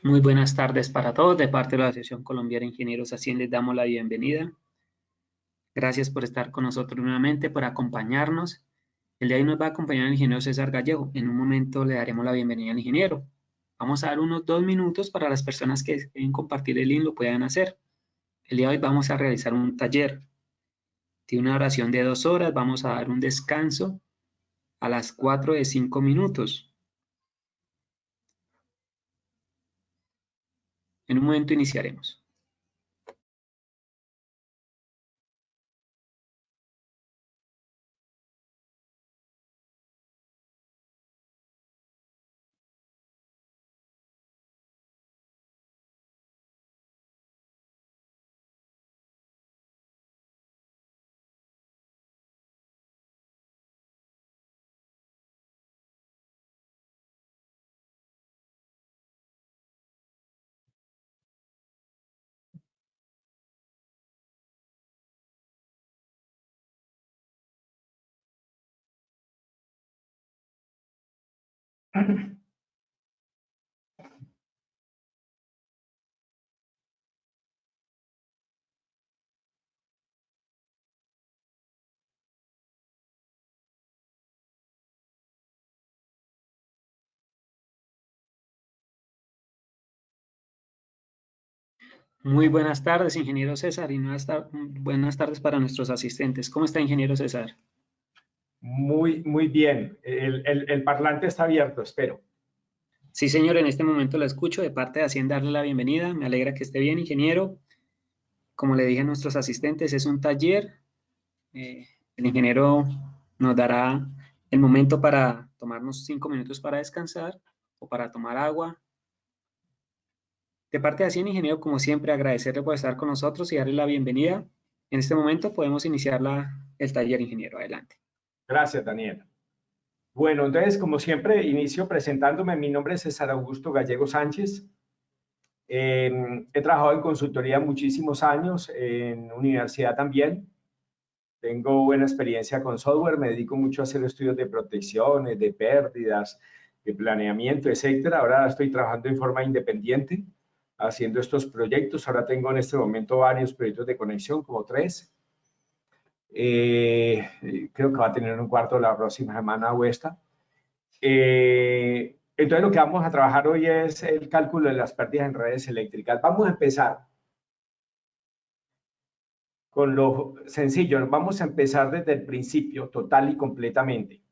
Muy buenas tardes para todos. De parte de la Asociación Colombiana de Ingenieros Así les damos la bienvenida. Gracias por estar con nosotros nuevamente, por acompañarnos. El día de hoy nos va a acompañar el ingeniero César Gallego. En un momento le daremos la bienvenida al ingeniero. Vamos a dar unos 2 minutos para las personas que quieren compartir el link lo puedan hacer. El día de hoy vamos a realizar un taller de una duración de 2 horas. Vamos a dar un descanso a las 4 de 5 minutos. En un momento iniciaremos. Muy buenas tardes, ingeniero César, y buenas tardes para nuestros asistentes. ¿Cómo está, ingeniero César? Muy bien. El parlante está abierto, espero. Sí, señor, en este momento la escucho. De parte de Hacienda, darle la bienvenida. Me alegra que esté bien, ingeniero. Como le dije a nuestros asistentes, es un taller. El ingeniero nos dará el momento para tomarnos 5 minutos para descansar o para tomar agua. De parte de Hacienda, ingeniero, como siempre, agradecerle por estar con nosotros y darle la bienvenida. En este momento podemos iniciar el taller, ingeniero. Adelante. Gracias, Daniel. Bueno, entonces, como siempre, inicio presentándome. Mi nombre es César Augusto Gallego Sánchez. He trabajado en consultoría muchísimos años, en universidad también. Tengo buena experiencia con software, me dedico mucho a hacer estudios de protecciones, de pérdidas, de planeamiento, etcétera. Ahora estoy trabajando en forma independiente, haciendo estos proyectos. Ahora tengo en este momento varios proyectos de conexión, como 3. Creo que va a tener un cuarto la próxima semana o esta. Entonces lo que vamos a trabajar hoy es el cálculo de las pérdidas en redes eléctricas. Vamos a empezar con lo sencillo, vamos a empezar desde el principio, total y completamente.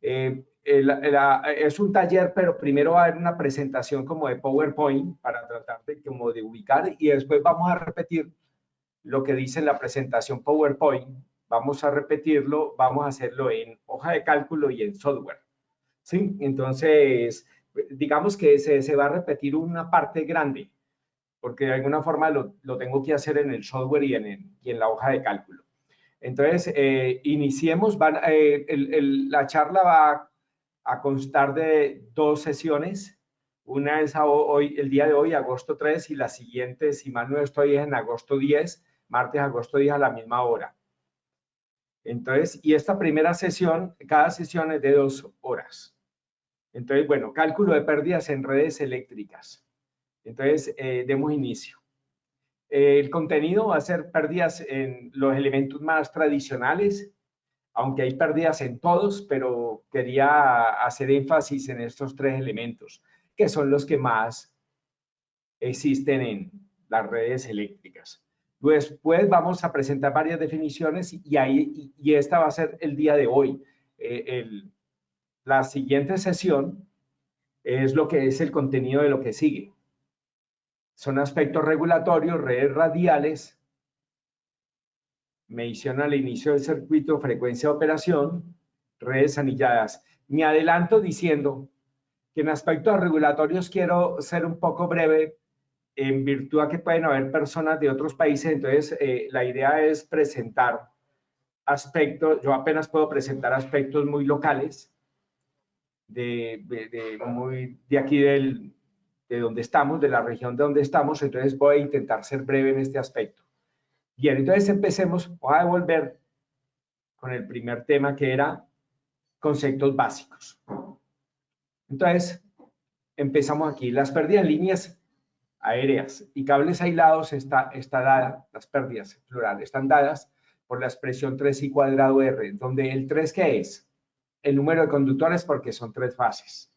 Es un taller, pero primero va a haber una presentación como de PowerPoint para tratar de ubicar, y después vamos a repetir lo que dice en la presentación PowerPoint. Vamos a repetirlo, vamos a hacerlo en hoja de cálculo y en software. ¿Sí? Entonces, digamos que se va a repetir una parte grande, porque de alguna forma lo tengo que hacer en el software y en la hoja de cálculo. Entonces, iniciemos. La charla va a constar de 2 sesiones. Una es el día de hoy, agosto 3, y la siguiente, si mal no estoy, es en agosto 10, martes, agosto 10 a la misma hora. Entonces, y esta primera sesión, cada sesión es de 2 horas. Entonces, bueno, cálculo de pérdidas en redes eléctricas. Entonces, demos inicio. El contenido va a ser pérdidas en los elementos más tradicionales, aunque hay pérdidas en todos, pero quería hacer énfasis en estos 3 elementos, que son los que más existen en las redes eléctricas. Después vamos a presentar varias definiciones y esta va a ser el día de hoy. La siguiente sesión es lo que es el contenido de lo que sigue. Son aspectos regulatorios, redes radiales, medición al inicio del circuito, frecuencia de operación, redes anilladas. Me adelanto diciendo que en aspectos regulatorios quiero ser un poco breve en virtud a que pueden haber personas de otros países. Entonces, la idea es presentar aspectos. Yo apenas puedo presentar aspectos muy locales de aquí de donde estamos, de la región de donde estamos. Entonces voy a intentar ser breve en este aspecto. Bien, entonces empecemos. Voy a volver con el primer tema, que era conceptos básicos. Entonces, empezamos aquí. Las pérdidas en líneas aéreas y cables aislados está dada, las pérdidas plural, están dadas por la expresión 3i² R, donde el 3, ¿qué es? El número de conductores, porque son 3 fases.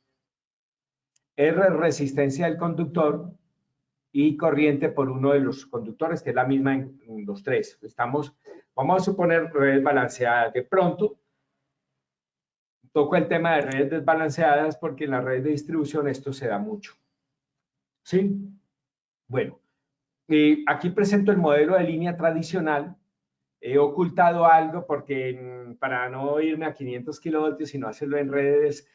R es resistencia del conductor y corriente por uno de los conductores, que es la misma en los tres. Vamos a suponer redes balanceadas. De pronto, toco el tema de redes desbalanceadas porque en las redes de distribución esto se da mucho. ¿Sí? Bueno, aquí presento el modelo de línea tradicional. He ocultado algo porque para no irme a 500 kilovoltios, sino hacerlo en redes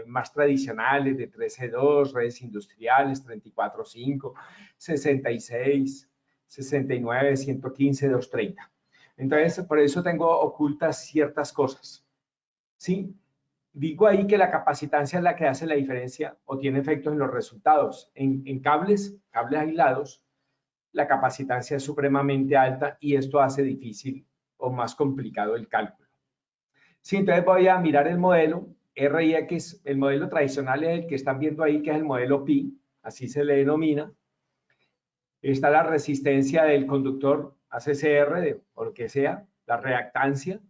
más tradicionales de 13.2, redes industriales, 34.5, 66, 69, 115, 230. Entonces, por eso tengo ocultas ciertas cosas. ¿Sí? Digo ahí que la capacitancia es la que hace la diferencia o tiene efectos en los resultados. En cables aislados, la capacitancia es supremamente alta y esto hace difícil o más complicado el cálculo. Sí, entonces voy a mirar el modelo RIX, el modelo tradicional es el que están viendo ahí, que es el modelo Pi, así se le denomina. Está la resistencia del conductor ACCR o lo que sea, la reactancia,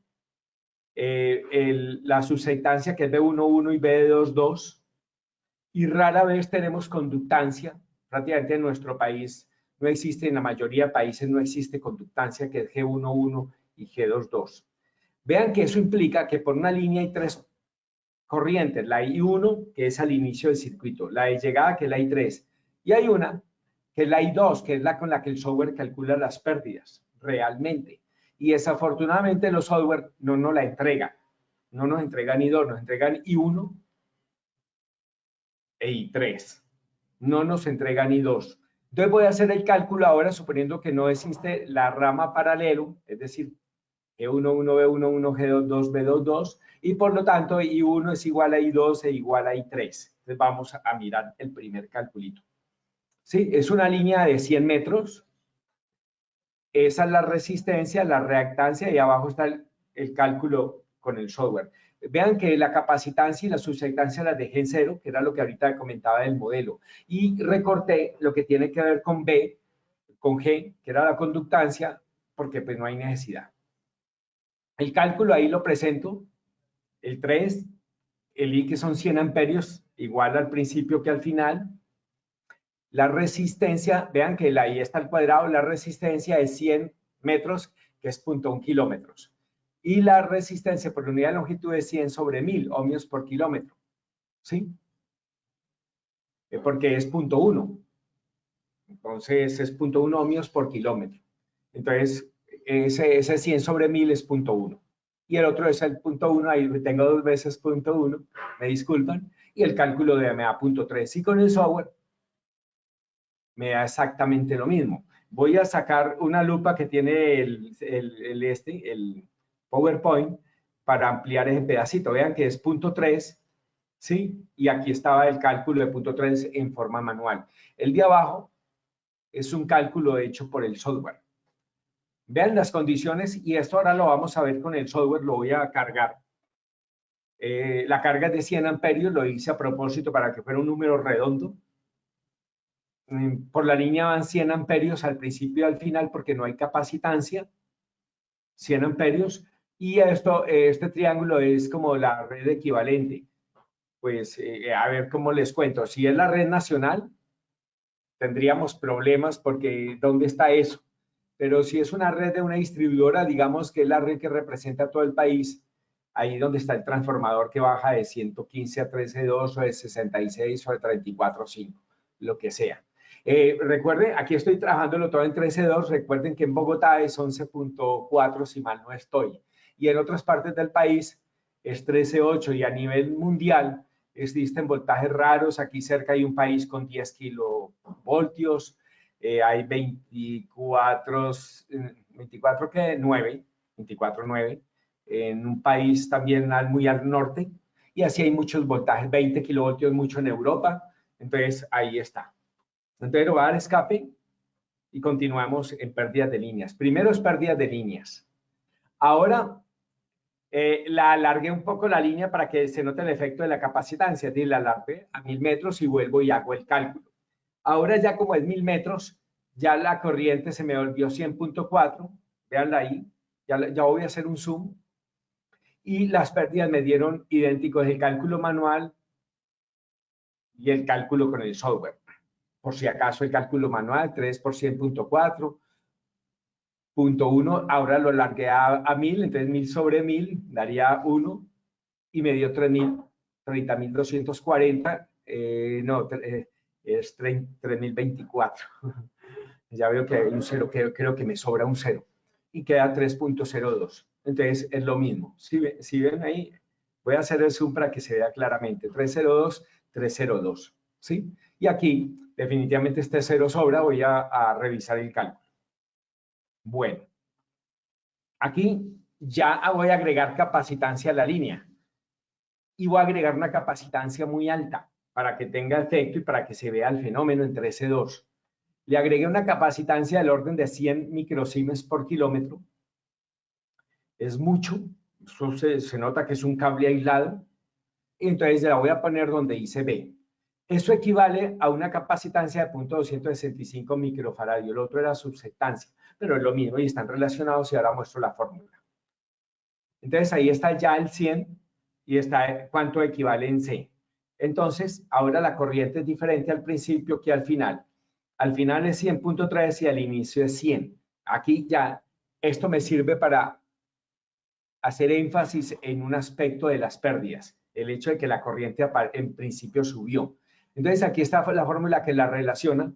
la susceptancia que es B11 y B22, y rara vez tenemos conductancia, prácticamente en nuestro país no existe, en la mayoría de países no existe conductancia, que es G11 y G22. Vean que eso implica que por una línea hay 3 corrientes, la I1, que es al inicio del circuito, la de llegada, que es la I3, y hay una, que es la I2, que es la con la que el software calcula las pérdidas, realmente. Y desafortunadamente los software no nos la entregan, no nos entregan I2, nos entregan I1 e I3. No nos entregan I2. Entonces voy a hacer el cálculo ahora suponiendo que no existe la rama paralelo, es decir, E11, B11, G22, B22, y por lo tanto I1 es igual a I2 e igual a I3. Entonces vamos a mirar el primer calculito. Sí, es una línea de 100 metros. Esa es la resistencia, la reactancia, y abajo está el cálculo con el software. Vean que la capacitancia y la susceptancia las dejé en 0, que era lo que ahorita comentaba del modelo. Y recorté lo que tiene que ver con B, con G, que era la conductancia, porque pues no hay necesidad. El cálculo ahí lo presento, el 3, el I, que son 100 amperios, igual al principio que al final. La resistencia, vean que la I está al cuadrado, la resistencia es 100 metros, que es 0.1 kilómetros. Y la resistencia por unidad de longitud es 100 sobre 1000 ohmios por kilómetro. ¿Sí? Porque es 0.1. Entonces es 0.1 ohmios por kilómetro. Entonces ese 100 sobre 1000 es 0.1. Y el otro es el 0.1, ahí tengo 2 veces 0.1, me disculpan. Y el cálculo me da 0.3. Y con el software me da exactamente lo mismo. Voy a sacar una lupa que tiene el PowerPoint para ampliar ese pedacito. Vean que es 0.3, ¿sí? Y aquí estaba el cálculo de 0.3 en forma manual. El de abajo es un cálculo hecho por el software. Vean las condiciones, y esto ahora lo vamos a ver con el software, lo voy a cargar. La carga es de 100 amperios, lo hice a propósito para que fuera un número redondo. Por la línea van 100 amperios al principio y al final porque no hay capacitancia, 100 amperios, y este triángulo es como la red equivalente. Pues a ver cómo les cuento, si es la red nacional, tendríamos problemas porque ¿dónde está eso? Pero si es una red de una distribuidora, digamos que es la red que representa todo el país, ahí donde está el transformador que baja de 115 a 13.2 o de 66 o de 34.5, lo que sea. Recuerden, aquí estoy trabajándolo todo en 13.2, recuerden que en Bogotá es 11.4 si mal no estoy, y en otras partes del país es 13.8, y a nivel mundial existen voltajes raros. Aquí cerca hay un país con 10 kilovoltios, hay 24.9, en un país también muy al norte, y así hay muchos voltajes, 20 kilovoltios mucho en Europa. Entonces ahí está. Entonces lo voy a dar escape y continuamos en pérdidas de líneas. Primero es pérdidas de líneas. Ahora la alargué un poco la línea para que se note el efecto de la capacitancia, es decir, la alargué a 1000 metros y vuelvo y hago el cálculo. Ahora ya como es 1000 metros, ya la corriente se me volvió 100.4, véanla ahí, ya voy a hacer un zoom, y las pérdidas me dieron idénticos el cálculo manual y el cálculo con el software. Por si acaso el cálculo manual, 3 por 100.4, punto 1, ahora lo largué a 1000, entonces 1000 sobre 1000 daría 1 y me dio 30.240, es 3024. Ya veo que hay un 0, creo que me sobra un 0 y queda 3.02. Entonces es lo mismo. Si ven ahí, voy a hacer el zoom para que se vea claramente. 302, 302. ¿Sí? Y aquí definitivamente este 0 sobra, voy a revisar el cálculo. Bueno, aquí ya voy a agregar capacitancia a la línea y voy a agregar una capacitancia muy alta para que tenga efecto y para que se vea el fenómeno en 13.2. Le agregué una capacitancia del orden de 100 microsiemens por kilómetro. Es mucho, eso se nota que es un cable aislado. Entonces la voy a poner donde dice B. Eso equivale a una capacitancia de 0.265 microfaradio. El otro era subsectancia, pero es lo mismo y están relacionados y ahora muestro la fórmula. Entonces ahí está ya el 100 y está cuánto equivale en C. Entonces ahora la corriente es diferente al principio que al final. Al final es 100.3 y al inicio es 100. Aquí ya esto me sirve para hacer énfasis en un aspecto de las pérdidas, el hecho de que la corriente en principio subió. Entonces aquí está la fórmula que la relaciona.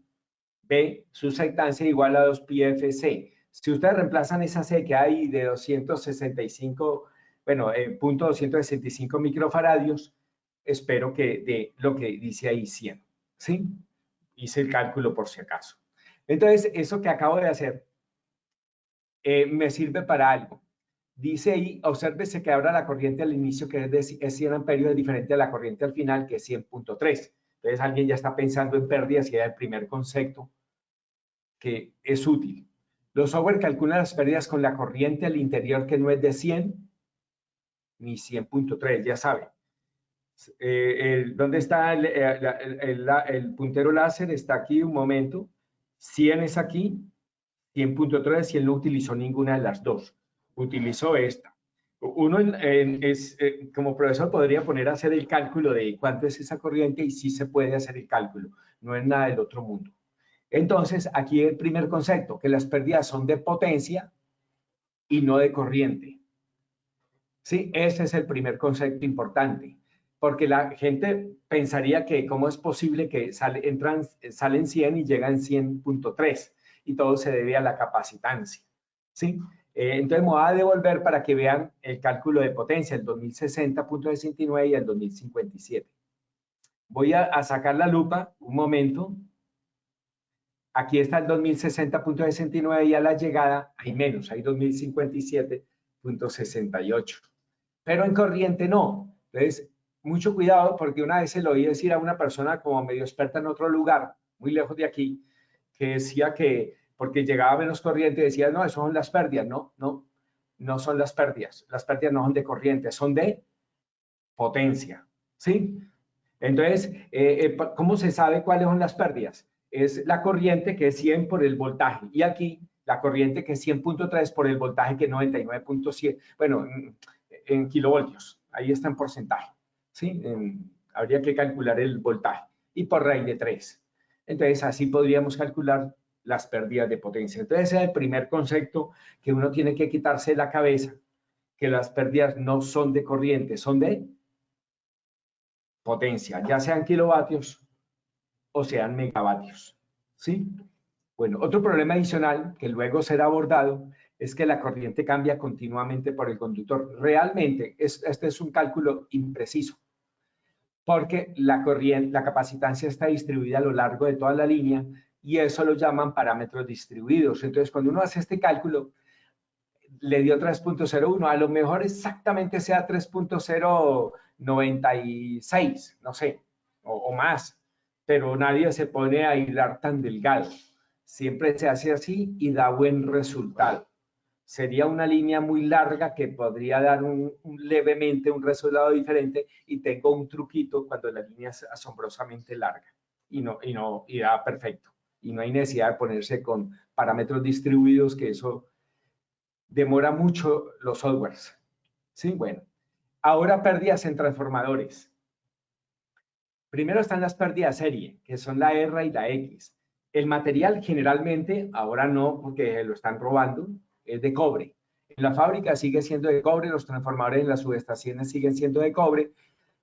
B, susectancia igual a 2πfc. Si ustedes reemplazan esa C que hay de 265, bueno, punto 265 microfaradios, espero que de lo que dice ahí 100, ¿sí? Hice el cálculo por si acaso. Entonces, eso que acabo de hacer me sirve para algo. Dice ahí, obsérvese que ahora la corriente al inicio, que es 100 amperios, es diferente a la corriente al final, que es 100.3. Entonces, alguien ya está pensando en pérdidas y era el primer concepto que es útil. Los software calculan las pérdidas con la corriente al interior que no es de 100 ni 100.3, ya saben. ¿Dónde está el puntero láser? Está aquí un momento. 100 es aquí, 100.3 y él no utilizó ninguna de las dos. Utilizó esta. Uno como profesor podría poner a hacer el cálculo de cuánto es esa corriente y sí se puede hacer el cálculo. No es nada del otro mundo. Entonces, aquí el primer concepto, que las pérdidas son de potencia y no de corriente. Sí, ese es el primer concepto importante, porque la gente pensaría que cómo es posible que salen 100 y llegan 100.3 y todo se debe a la capacitancia. ¿Sí? Entonces me voy a devolver para que vean el cálculo de potencia, el 2060.69 y el 2057. Voy a sacar la lupa un momento. Aquí está el 2060.69 y a la llegada hay menos, hay 2057.68. Pero en corriente no. Entonces, mucho cuidado porque una vez se lo oí decir a una persona como medio experta en otro lugar, muy lejos de aquí, que decía que porque llegaba menos corriente, decía, no, eso son las pérdidas. No, no, no son las pérdidas. Las pérdidas no son de corriente, son de potencia. ¿Sí? Entonces, ¿cómo se sabe cuáles son las pérdidas? Es la corriente que es 100 por el voltaje. Y aquí, la corriente que es 100.3 por el voltaje que es 99.7. Bueno, en kilovoltios. Ahí está en porcentaje. ¿Sí? Habría que calcular el voltaje. Y por raíz de 3. Entonces, así podríamos calcular las pérdidas de potencia. Entonces, ese es el primer concepto que uno tiene que quitarse de la cabeza, que las pérdidas no son de corriente, son de potencia, ya sean kilovatios o sean megavatios. ¿Sí? Bueno, otro problema adicional que luego será abordado es que la corriente cambia continuamente por el conductor. Realmente, este es un cálculo impreciso, porque la capacitancia está distribuida a lo largo de toda la línea y eso lo llaman parámetros distribuidos. Entonces, cuando uno hace este cálculo, le dio 3.01, a lo mejor exactamente sea 3.096, no sé, o más, pero nadie se pone a hilar tan delgado. Siempre se hace así y da buen resultado. Sería una línea muy larga que podría dar levemente un resultado diferente y tengo un truquito cuando la línea es asombrosamente larga. y da perfecto. Y no hay necesidad de ponerse con parámetros distribuidos, que eso demora mucho los softwares. Sí, bueno. Ahora pérdidas en transformadores. Primero están las pérdidas serie, que son la R y la X. El material generalmente, ahora no porque lo están robando, es de cobre. En la fábrica sigue siendo de cobre, los transformadores en las subestaciones siguen siendo de cobre,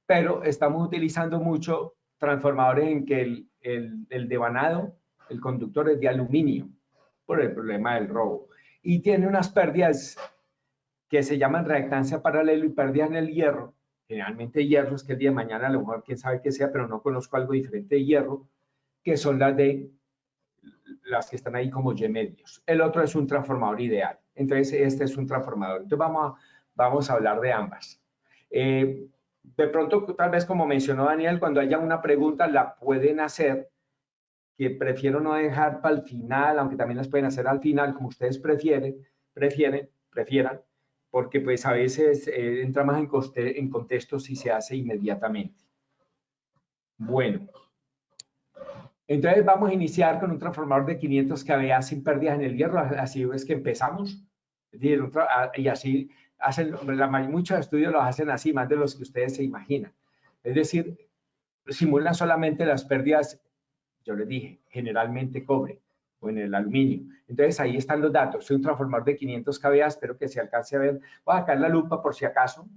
pero estamos utilizando mucho transformadores en que el devanado, el conductor es de aluminio, por el problema del robo. Y tiene unas pérdidas que se llaman reactancia paralelo y pérdidas en el hierro. Generalmente hierro es que el día de mañana a lo mejor quién sabe qué sea, pero no conozco algo diferente de hierro, que son las que están ahí como Y medios. El otro es un transformador ideal. Entonces, este es un transformador. Entonces, vamos a hablar de ambas. De pronto, tal vez como mencionó Daniel, cuando haya una pregunta la pueden hacer, que prefiero no dejar para el final, aunque también las pueden hacer al final, como ustedes prefieran, porque pues a veces entra más en contexto si se hace inmediatamente. Bueno, entonces vamos a iniciar con un transformador de 500 kVA sin pérdidas en el hierro, así es que empezamos. Es decir, y así hacen, muchos estudios los hacen así, más de los que ustedes se imaginan. Es decir, simulan solamente las pérdidas, yo les dije, generalmente cobre o en el aluminio. Entonces ahí están los datos. Soy un transformador de 500 kVA, espero que se alcance a ver. Voy a sacar la lupa por si acaso.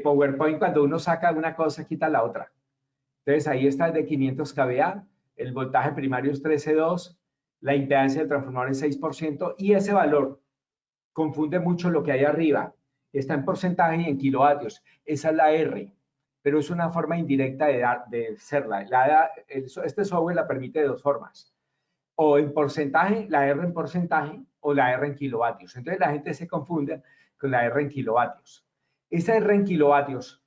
PowerPoint, cuando uno saca una cosa, quita la otra. Entonces ahí está el de 500 kVA, el voltaje primario es 13.2, la impedancia del transformador es 6%, y ese valor confunde mucho lo que hay arriba. Está en porcentaje y en kilovatios. Esa es la R, pero es una forma indirecta de serla. Este software la permite de dos formas. O en porcentaje, la R en porcentaje, o la R en kilovatios. Entonces la gente se confunde con la R en kilovatios. Esa R en kilovatios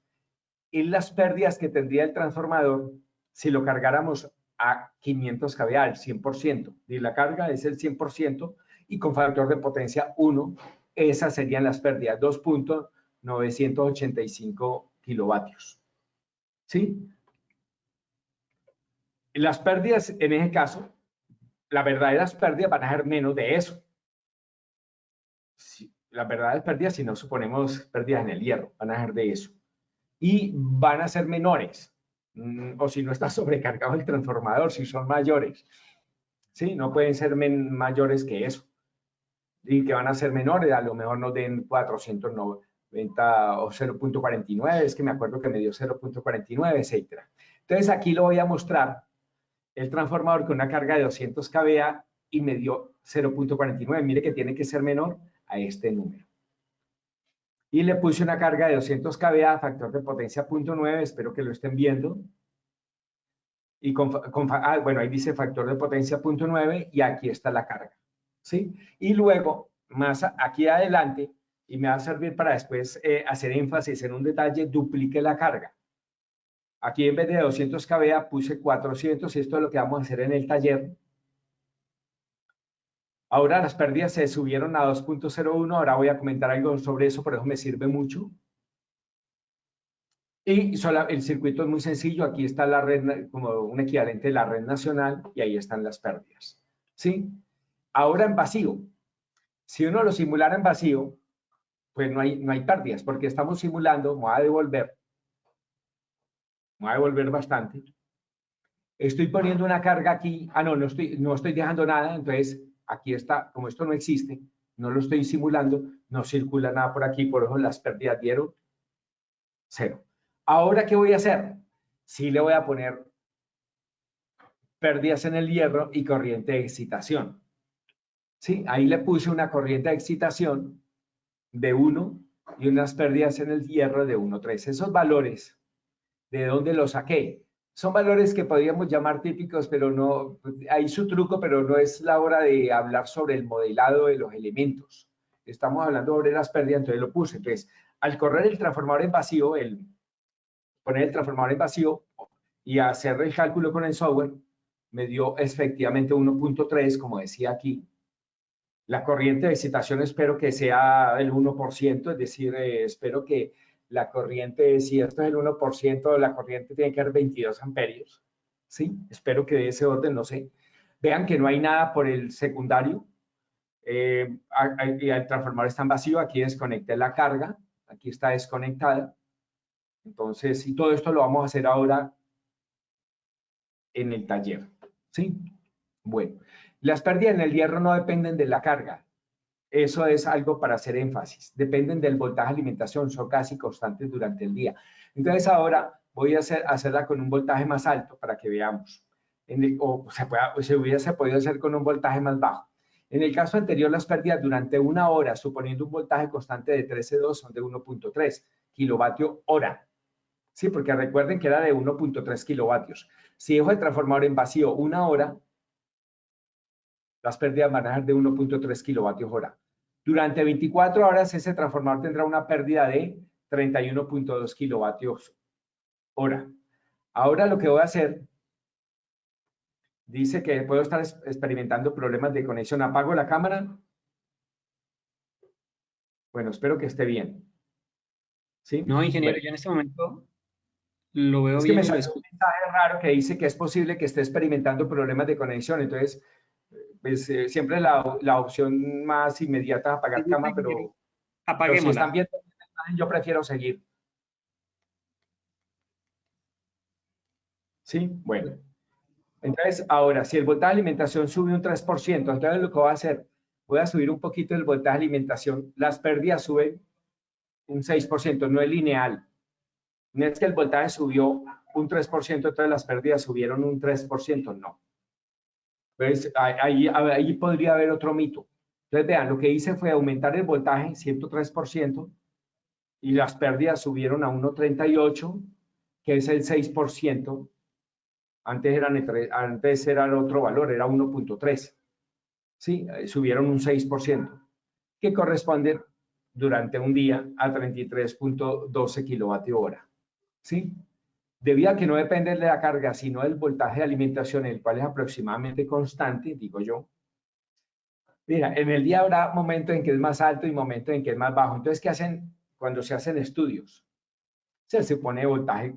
es las pérdidas que tendría el transformador si lo cargáramos a 500 kVA, al 100%. Y la carga es el 100%, y con factor de potencia 1, esas serían las pérdidas, 2.985 kilovatios. ¿Sí? Las pérdidas, en ese caso, las verdaderas pérdidas van a ser menos de eso. Las verdaderas pérdidas, si no suponemos pérdidas en el hierro, van a ser de eso. Y van a ser menores, o si no está sobrecargado el transformador, si son mayores. ¿Sí? No pueden ser mayores que eso. Y que van a ser menores, a lo mejor nos den 490 o 0.49, es que me acuerdo que me dio 0.49, etc. Entonces aquí lo voy a mostrar, el transformador con una carga de 200 kVA y me dio 0.49. Mire que tiene que ser menor a este número. Y le puse una carga de 200 kVA, factor de potencia 0.9, espero que lo estén viendo. Y bueno, ahí dice factor de potencia 0.9 y aquí está la carga. ¿Sí? Y luego, más aquí adelante, y me va a servir para después hacer énfasis en un detalle, duplique la carga. Aquí en vez de 200 kVA puse 400, y esto es lo que vamos a hacer en el taller. Ahora las pérdidas se subieron a 2.01, ahora voy a comentar algo sobre eso, por eso me sirve mucho. Y el circuito es muy sencillo, aquí está la red como un equivalente de la red nacional y ahí están las pérdidas. ¿Sí? Ahora en vacío, si uno lo simulara en vacío, pues no hay pérdidas, porque estamos simulando, me voy a devolver bastante. Estoy poniendo una carga aquí, no estoy dejando nada, entonces aquí está, como esto no existe, no lo estoy simulando, no circula nada por aquí, por eso las pérdidas dieron 0. Ahora, ¿qué voy a hacer? Sí le voy a poner pérdidas en el hierro y corriente de excitación. ¿Sí? Ahí le puse una corriente de excitación de 1 y unas pérdidas en el hierro de 1,3. Esos valores, ¿de dónde los saqué? Son valores que podríamos llamar típicos, pero no, hay su truco, pero no es la hora de hablar sobre el modelado de los elementos. Estamos hablando sobre las pérdidas, entonces lo puse. Entonces, al correr el transformador en vacío, poner el transformador en vacío y hacer el cálculo con el software, me dio efectivamente 1.3, como decía aquí. La corriente de excitación espero que sea el 1%, es decir, espero que la corriente, si esto es el 1%, la corriente tiene que ser 22 amperios. ¿Sí? Espero que de ese orden, no sé. Vean que no hay nada por el secundario. El transformador está en vacío. Aquí desconecté la carga. Aquí está desconectada. Entonces, y todo esto lo vamos a hacer ahora en el taller. ¿Sí? Bueno, las pérdidas en el hierro no dependen de la carga. Eso es algo para hacer énfasis. Dependen del voltaje de alimentación, son casi constantes durante el día. Entonces ahora voy a hacerla con un voltaje más alto para que veamos. Se hubiese podido hacer con un voltaje más bajo. En el caso anterior, las pérdidas durante una hora, suponiendo un voltaje constante de 13.2, son de 1.3 kilovatio hora. Sí, porque recuerden que era de 1.3 kilovatios. Si dejo el transformador en vacío una hora, las pérdidas van a ser de 1.3 kilovatios hora. Durante 24 horas ese transformador tendrá una pérdida de 31.2 kilovatios hora. Ahora lo que voy a hacer, dice que puedo estar experimentando problemas de conexión. ¿Apago la cámara? Bueno, espero que esté bien. ¿Sí? No, ingeniero, Bueno, yo en este momento lo veo es que bien me y lo salió un escucho. mensaje raro que dice que es posible que esté experimentando problemas de conexión. Entonces, pues, siempre la opción más inmediata es Si apagar gusta, cámara, ingeniero, pero si están apaguémosla. viendo la imagen, yo prefiero seguir. ¿Sí? Bueno. Entonces, ahora, si el voltaje de alimentación sube un 3%, entonces lo que voy a hacer, voy a subir un poquito el voltaje de alimentación, las pérdidas suben un 6%, no es lineal. No es que el voltaje subió un 3%, entonces las pérdidas subieron un 3%, no. Pues ahí podría haber otro mito. Entonces, vean, lo que hice fue aumentar el voltaje 103% y las pérdidas subieron a 1,38, que es el 6%. Antes era el otro valor, era 1.3. ¿Sí? Subieron un 6%, que corresponde durante un día a 33.12 kilovatios hora. ¿Sí? Debido a que no depende de la carga, sino del voltaje de alimentación, el cual es aproximadamente constante, digo yo. Mira, en el día habrá momentos en que es más alto y momentos en que es más bajo. Entonces, ¿qué hacen cuando se hacen estudios? Se supone voltaje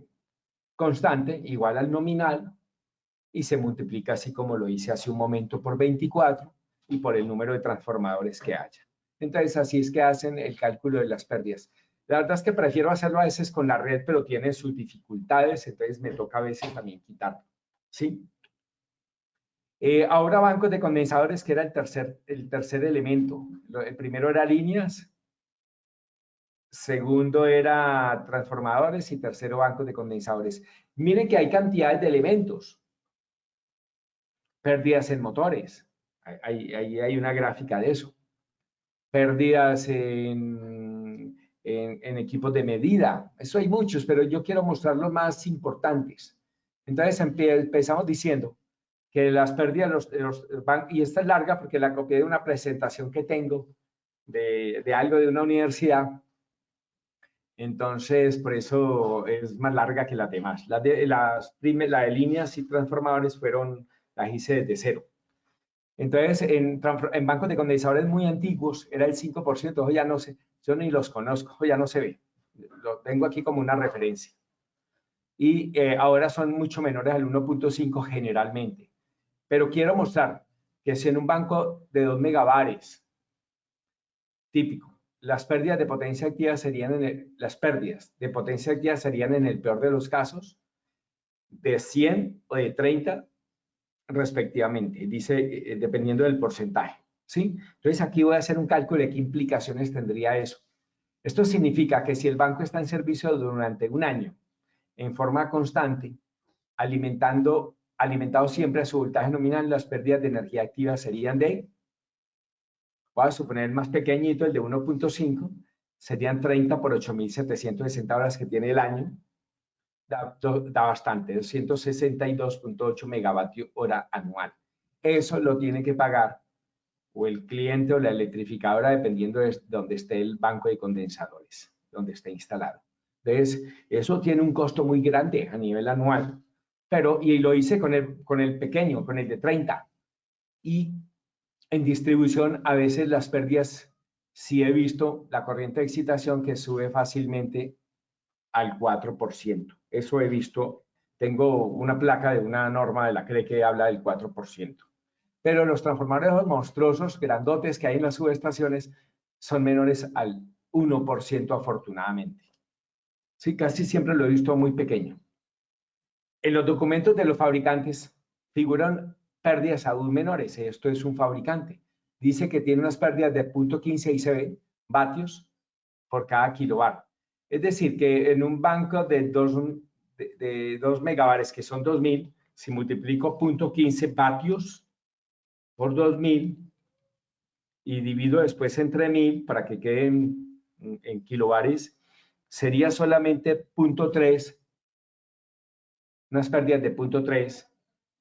constante igual al nominal y se multiplica así como lo hice hace un momento por 24 y por el número de transformadores que haya. Entonces, así es que hacen el cálculo de las pérdidas. La verdad es que prefiero hacerlo a veces con la red, pero tiene sus dificultades, entonces me toca a veces también quitarlo. ¿Sí? Ahora bancos de condensadores, que era el tercer elemento. El primero era líneas, segundo era transformadores y tercero bancos de condensadores. Miren que hay cantidades de elementos. Pérdidas en motores. Ahí hay una gráfica de eso. Pérdidas en equipos de medida. Eso hay muchos, pero yo quiero mostrar los más importantes. Entonces empezamos diciendo que las pérdidas y esta es larga porque la copié de una presentación que tengo de algo de una universidad. Entonces, por eso es más larga que las demás. La de líneas y transformadores las hice desde cero. Entonces, en bancos de condensadores muy antiguos era el 5%, hoy ya no sé, yo ni los conozco, hoy ya no se ve. Lo tengo aquí como una referencia. Y ahora son mucho menores al 1.5 generalmente. Pero quiero mostrar que si en un banco de 2 megabares, típico, las pérdidas de potencia activa serían en el peor de los casos de 100 o de 30 respectivamente, dice, dependiendo del porcentaje, ¿sí? Entonces aquí voy a hacer un cálculo de qué implicaciones tendría eso. Esto significa que si el banco está en servicio durante un año en forma constante, alimentado siempre a su voltaje nominal, las pérdidas de energía activa serían voy a suponer el más pequeñito, el de 1.5, serían 30 por 8.760 horas que tiene el año, da bastante, 262.8 megavatios hora anual. Eso lo tiene que pagar o el cliente o la electrificadora, dependiendo de donde esté el banco de condensadores, donde esté instalado. Entonces, eso tiene un costo muy grande a nivel anual. Y lo hice con el pequeño, con el de 30. Y en distribución, a veces las pérdidas, sí he visto la corriente de excitación que sube fácilmente al 4%. Eso he visto, tengo una placa de una norma de la CRE que habla del 4%. Pero los transformadores monstruosos, grandotes que hay en las subestaciones, son menores al 1% afortunadamente. Sí, casi siempre lo he visto muy pequeño. En los documentos de los fabricantes figuran pérdidas aún menores. Esto es un fabricante. Dice que tiene unas pérdidas de 0.15 ICB, vatios, por cada kilowatt. Es decir, que en un banco de 2 megabares, que son 2000, si multiplico 0.15 vatios por 2000 y divido después entre 1000 para que queden en kilobares, sería solamente 0.3, unas pérdidas de 0.3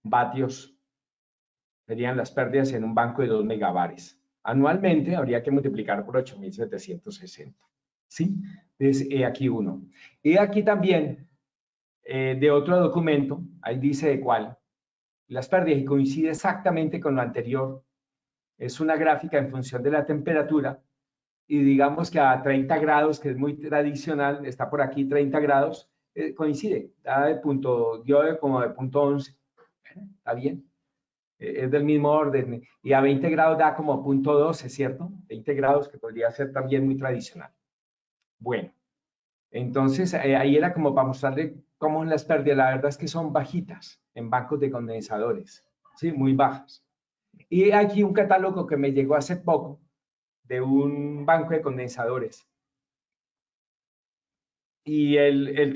vatios serían las pérdidas en un banco de 2 megabares. Anualmente habría que multiplicar por 8.760. ¿Sí? Entonces, aquí uno. Y aquí también, de otro documento, ahí dice de cuál, las pérdidas, y coincide exactamente con lo anterior. Es una gráfica en función de la temperatura, y digamos que a 30 grados, que es muy tradicional, está por aquí 30 grados, coincide, da de punto, dio como de punto 11. Está bien. Es del mismo orden, y a 20 grados da como punto 12, ¿cierto? 20 grados, que podría ser también muy tradicional. Bueno, entonces ahí era como para mostrarle cómo las pérdidas, la verdad es que son bajitas en bancos de condensadores, ¿sí? Muy bajas. Y aquí un catálogo que me llegó hace poco de un banco de condensadores. Y el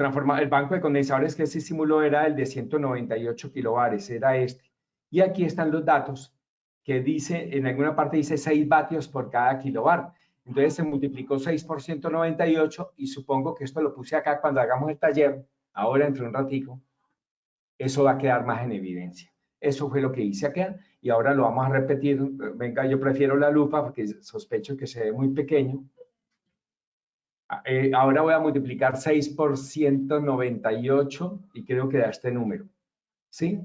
banco de condensadores que se simuló era el de 198 kilobares, era este. Y aquí están los datos que dice, en alguna parte dice 6 vatios por cada kilobar. Entonces se multiplicó 6 por 198 y supongo que esto lo puse acá cuando hagamos el taller, ahora entre un ratico, eso va a quedar más en evidencia. Eso fue lo que hice acá y ahora lo vamos a repetir. Venga, yo prefiero la lupa porque sospecho que se ve muy pequeño. Ahora voy a multiplicar 6 por 198 y creo que da este número. ¿Sí?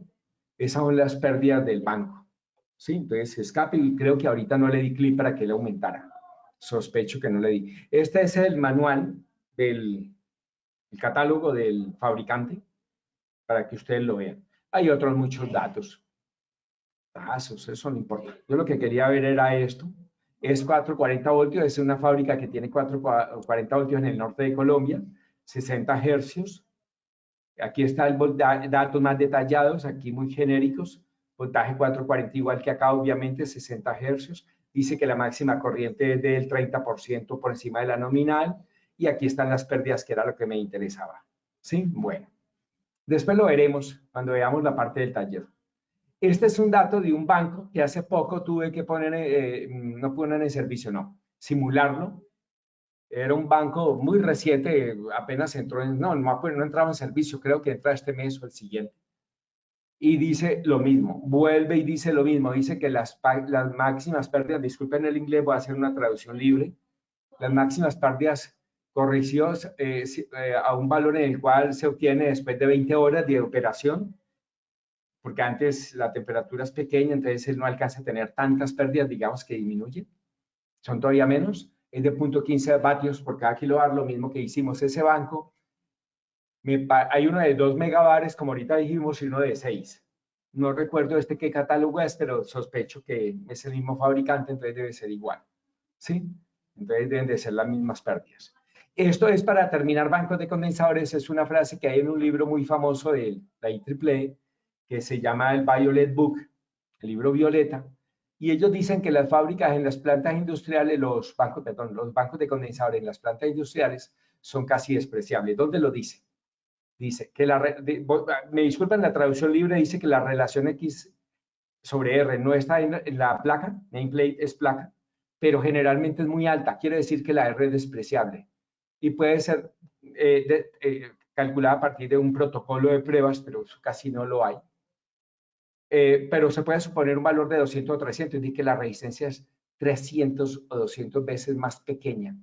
Esas son las pérdidas del banco. ¿Sí? Entonces, escape, y creo que ahorita no le di clic para que le aumentara. Sospecho que no le di. Este es el manual del catálogo del fabricante para que ustedes lo vean. Hay otros muchos datos. Eso no importa. Yo lo que quería ver era esto. Es 440 voltios, es una fábrica que tiene 440 voltios en el norte de Colombia, 60 hercios. Aquí está el datos más detallados, aquí muy genéricos. Voltaje 440 igual que acá, obviamente, 60 hercios. Dice que la máxima corriente es del 30% por encima de la nominal. Y aquí están las pérdidas, que era lo que me interesaba. ¿Sí? Bueno. Después lo veremos cuando veamos la parte del taller. Este es un dato de un banco que hace poco tuve que poner, no poner en servicio, no, simularlo. Era un banco muy reciente, apenas entró en, no entraba en servicio, creo que entra este mes o el siguiente. Y dice lo mismo, vuelve y dice lo mismo, dice que las máximas pérdidas, disculpen el inglés, voy a hacer una traducción libre, las máximas pérdidas corrigidas a un valor en el cual se obtiene después de 20 horas de operación, porque antes la temperatura es pequeña, entonces él no alcanza a tener tantas pérdidas, digamos que disminuyen, son todavía menos, es de 0.15 vatios por cada kilowatt, lo mismo que hicimos ese banco. Hay uno de 2 megabares, como ahorita dijimos, y uno de 6. No recuerdo qué catálogo es, pero sospecho que es el mismo fabricante, entonces debe ser igual, ¿sí? Entonces deben de ser las mismas pérdidas. Esto es para terminar bancos de condensadores, es una frase que hay en un libro muy famoso de la IEEE, que se llama el Violet Book, el libro violeta, y ellos dicen que las fábricas en las plantas industriales, los bancos de condensadores en las plantas industriales son casi despreciables. ¿Dónde lo dice? Dice que me disculpan, la traducción libre dice que la relación X sobre R no está en la placa, nameplate es placa, pero generalmente es muy alta, quiere decir que la R es despreciable y puede ser calculada a partir de un protocolo de pruebas, pero eso casi no lo hay. Pero se puede suponer un valor de 200 o 300, es decir, que la resistencia es 300 o 200 veces más pequeña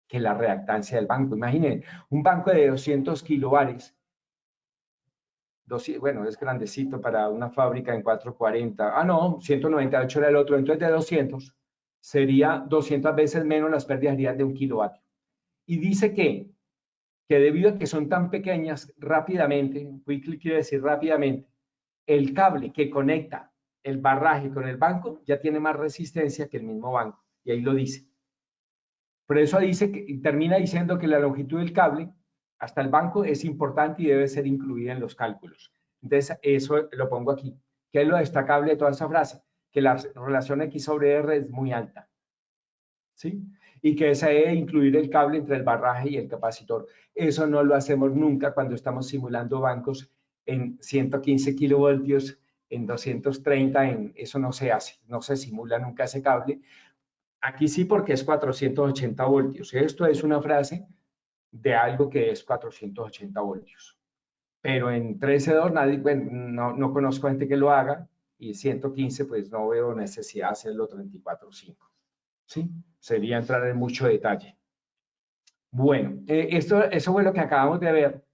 que la reactancia del banco. Imaginen, un banco de 200 kilobares, bueno, es grandecito para una fábrica en 440. Ah, no, 198 era el otro, entonces de 200 sería 200 veces menos las pérdidas de un kilovatio. Y dice que que debido a que son tan pequeñas, rápidamente, quickly quiere decir rápidamente, el cable que conecta el barraje con el banco ya tiene más resistencia que el mismo banco, y ahí lo dice. Por eso dice que termina diciendo que la longitud del cable hasta el banco es importante y debe ser incluida en los cálculos. Entonces, eso lo pongo aquí. ¿Qué es lo destacable de toda esa frase? Que la relación X sobre R es muy alta. ¿Sí? Y que esa debe incluir el cable entre el barraje y el capacitor. Eso no lo hacemos nunca cuando estamos simulando bancos en 115 kilovoltios, en 230, eso no se hace, no se simula nunca ese cable. Aquí sí, porque es 480 voltios. Esto es una frase de algo que es 480 voltios. Pero en 13.2 nadie, bueno, no conozco gente que lo haga, y 115 pues no veo necesidad de hacerlo 34.5. ¿Sí? Sería entrar en mucho detalle. Bueno, eso fue lo que acabamos de ver.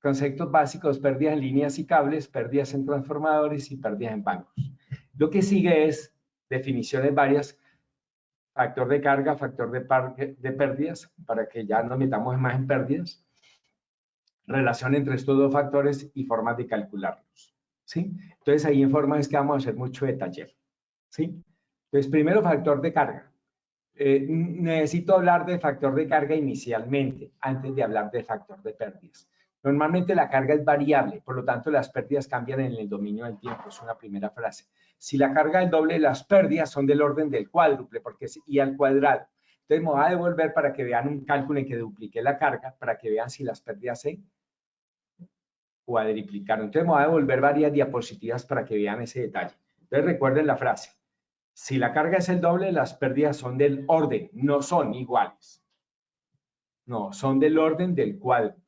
Conceptos básicos: pérdidas en líneas y cables, pérdidas en transformadores y pérdidas en bancos. Lo que sigue es definiciones varias: factor de carga, factor de pérdidas, para que ya nos metamos más en pérdidas, relación entre estos dos factores y formas de calcularlos. ¿Sí? Entonces ahí en formas es que vamos a hacer mucho de taller. ¿Sí? Entonces primero, factor de carga. Necesito hablar de factor de carga inicialmente, antes de hablar de factor de pérdidas. Normalmente la carga es variable, por lo tanto las pérdidas cambian en el dominio del tiempo, es una primera frase. Si la carga es doble, las pérdidas son del orden del cuádruple, porque es I al cuadrado. Entonces me voy a devolver para que vean un cálculo en que dupliqué la carga, para que vean si las pérdidas se cuadriplicaron. Entonces me voy a devolver varias diapositivas para que vean ese detalle. Entonces recuerden la frase: si la carga es el doble, las pérdidas son del orden, no son iguales. No, son del orden del cuádruple.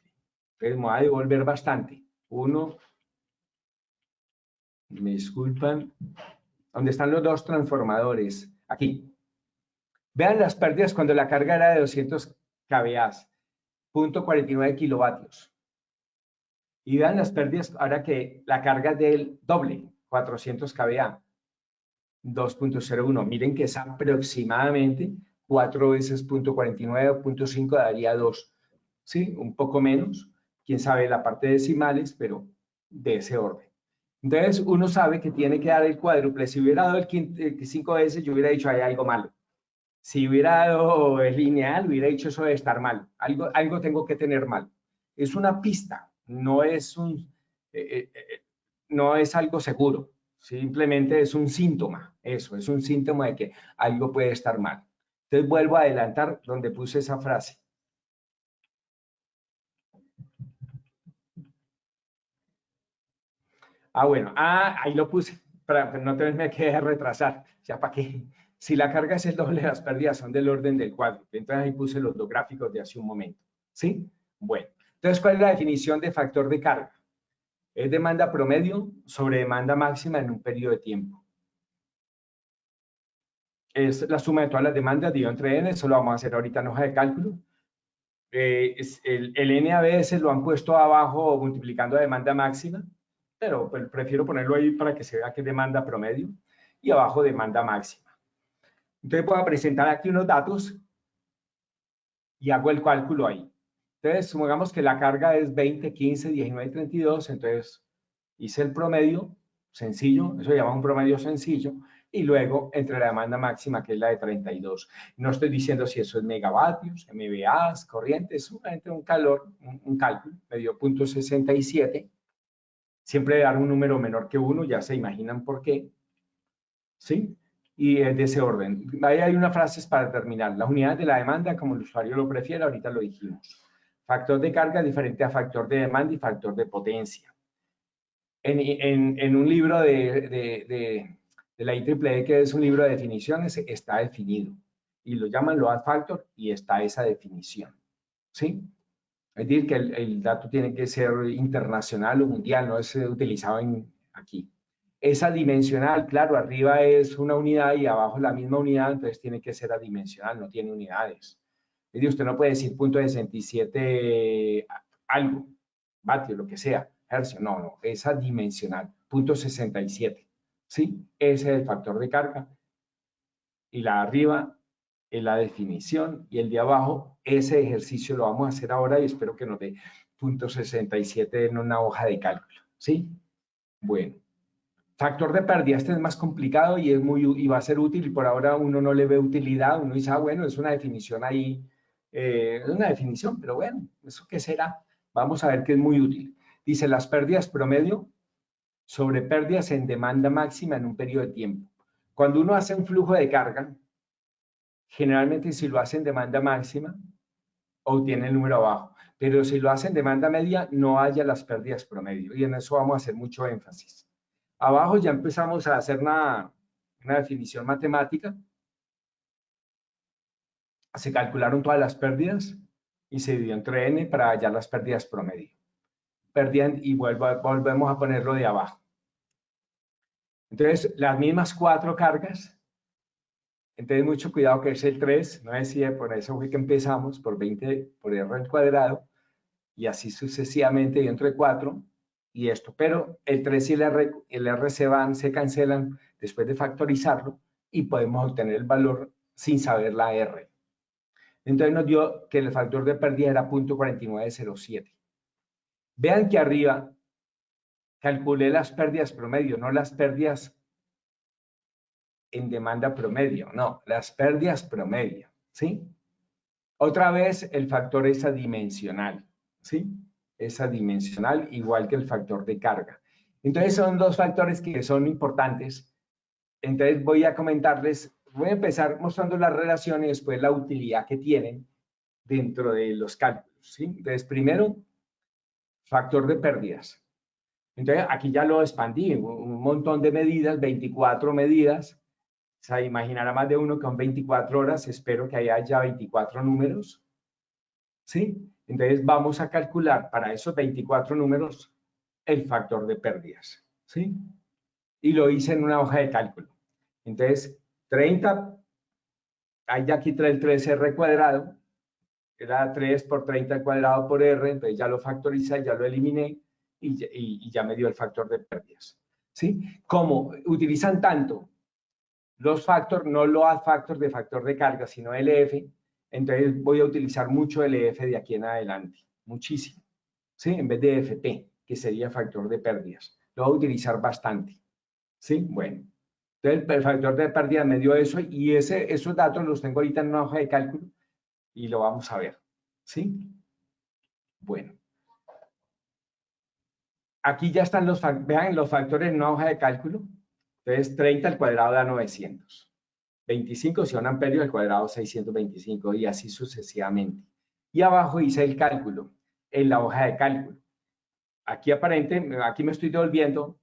Entonces me voy a devolver bastante. Uno, me disculpan, ¿dónde están los dos transformadores? Aquí. Vean las pérdidas cuando la carga era de 200 kVA, 0.49 kilovatios. Y vean las pérdidas ahora que la carga es del doble, 400 kVA. 2.01. Miren que es aproximadamente 4 veces 0.49 o 0.5 daría 2. ¿Sí? Un poco menos. Quién sabe la parte de decimales, pero de ese orden. Entonces, uno sabe que tiene que dar el cuádruple. Si hubiera dado el 5 veces, yo hubiera dicho hay algo malo. Si hubiera dado el lineal, hubiera dicho eso de estar mal. Algo tengo que tener mal. Es una pista, no es no es algo seguro. Simplemente es un síntoma, eso, es un síntoma de que algo puede estar mal. Entonces vuelvo a adelantar donde puse esa frase. Bueno, ahí lo puse, para no tenerme que retrasar, ya para qué. Si la carga es el doble, las pérdidas son del orden del cuádruple. Entonces ahí puse los dos gráficos de hace un momento, ¿sí? Bueno, entonces, ¿cuál es la definición de factor de carga? Es demanda promedio sobre demanda máxima en un periodo de tiempo. Es la suma de todas las demandas dividido entre n, eso lo vamos a hacer ahorita en hoja de cálculo. El n a veces lo han puesto abajo multiplicando a demanda máxima, pero pues, prefiero ponerlo ahí para que se vea que es demanda promedio y abajo demanda máxima. Entonces voy a presentar aquí unos datos y hago el cálculo ahí. Entonces, supongamos que la carga es 20, 15, 19, 32, entonces hice el promedio sencillo, eso se llama un promedio sencillo, y luego entre la demanda máxima, que es la de 32. No estoy diciendo si eso es megavatios, MVAs, corrientes, solamente un cálculo, me dio 0.67. Siempre dar un número menor que 1, ya se imaginan por qué. ¿Sí? Y es de ese orden. Ahí hay unas frases para terminar. Las unidades de la demanda, como el usuario lo prefiera, ahorita lo dijimos. Factor de carga diferente a factor de demanda y factor de potencia. En un libro de la IEEE, que es un libro de definiciones, está definido. Y lo llaman load factor y está esa definición. ¿Sí? Es decir, que el dato tiene que ser internacional o mundial, no es utilizado aquí. Es adimensional, claro, arriba es una unidad y abajo la misma unidad, entonces tiene que ser adimensional, no tiene unidades. Es decir, usted no puede decir 0.67 algo, vatio, lo que sea, hercio, no, es adimensional, 0.67, ¿sí? Ese es el factor de carga. Y la de arriba es la definición, y el de abajo, ese ejercicio lo vamos a hacer ahora y espero que nos dé .67 en una hoja de cálculo, ¿sí? Bueno, factor de pérdida, este es más complicado y, y va a ser útil, y por ahora uno no le ve utilidad, uno dice, bueno, es una definición ahí, es una definición, pero bueno, ¿eso qué será? Vamos a ver que es muy útil. Dice, las pérdidas promedio sobre pérdidas en demanda máxima en un periodo de tiempo. Cuando uno hace un flujo de carga, generalmente si lo hace en demanda máxima, obtiene el número abajo, pero si lo hace en demanda media, no haya las pérdidas promedio, y en eso vamos a hacer mucho énfasis. Abajo ya empezamos a hacer una definición matemática. Se calcularon todas las pérdidas y se dividió entre n para hallar las pérdidas promedio. Perdían y volvemos a ponerlo de abajo. Entonces, las mismas 4 cargas. Entonces, mucho cuidado que es el 3, no decía, por eso fue que empezamos por 20 por r al cuadrado y así sucesivamente dentro de 4 y esto. Pero el 3 y el r se cancelan después de factorizarlo y podemos obtener el valor sin saber la r. Entonces nos dio que el factor de pérdida era 0.4907. Vean que arriba calculé las pérdidas promedio, no las pérdidas en demanda promedio, no, las pérdidas promedio, ¿sí? Otra vez el factor es adimensional, ¿sí? Es adimensional igual que el factor de carga. Entonces son dos factores que son importantes. Entonces voy a comentarles, voy a empezar mostrando la relación y después la utilidad que tienen dentro de los cálculos, ¿sí? Entonces primero, factor de pérdidas. Entonces aquí ya lo expandí, un montón de medidas, 24 medidas. O sea, imaginará más de uno que son 24 horas, espero que haya ya 24 números, ¿sí? Entonces vamos a calcular para esos 24 números el factor de pérdidas, ¿sí? Y lo hice en una hoja de cálculo. Entonces, 30, ahí ya quité el 3r cuadrado, era 3 por 30 al cuadrado por r, entonces ya lo factoricé, ya lo eliminé y ya me dio el factor de pérdidas, ¿sí? Como utilizan tanto los factors, no load factor de factor de carga, sino LF, entonces voy a utilizar mucho LF de aquí en adelante, muchísimo, ¿sí? En vez de FP, que sería factor de pérdidas. Lo voy a utilizar bastante, ¿sí? Bueno, entonces el factor de pérdida me dio eso y esos datos los tengo ahorita en una hoja de cálculo y lo vamos a ver, ¿sí? Bueno. Aquí ya están vean los factores en una hoja de cálculo. Entonces, 30 al cuadrado da 900. 25 si un amperio al cuadrado 625 y así sucesivamente. Y abajo hice el cálculo en la hoja de cálculo. Aquí aquí me estoy devolviendo.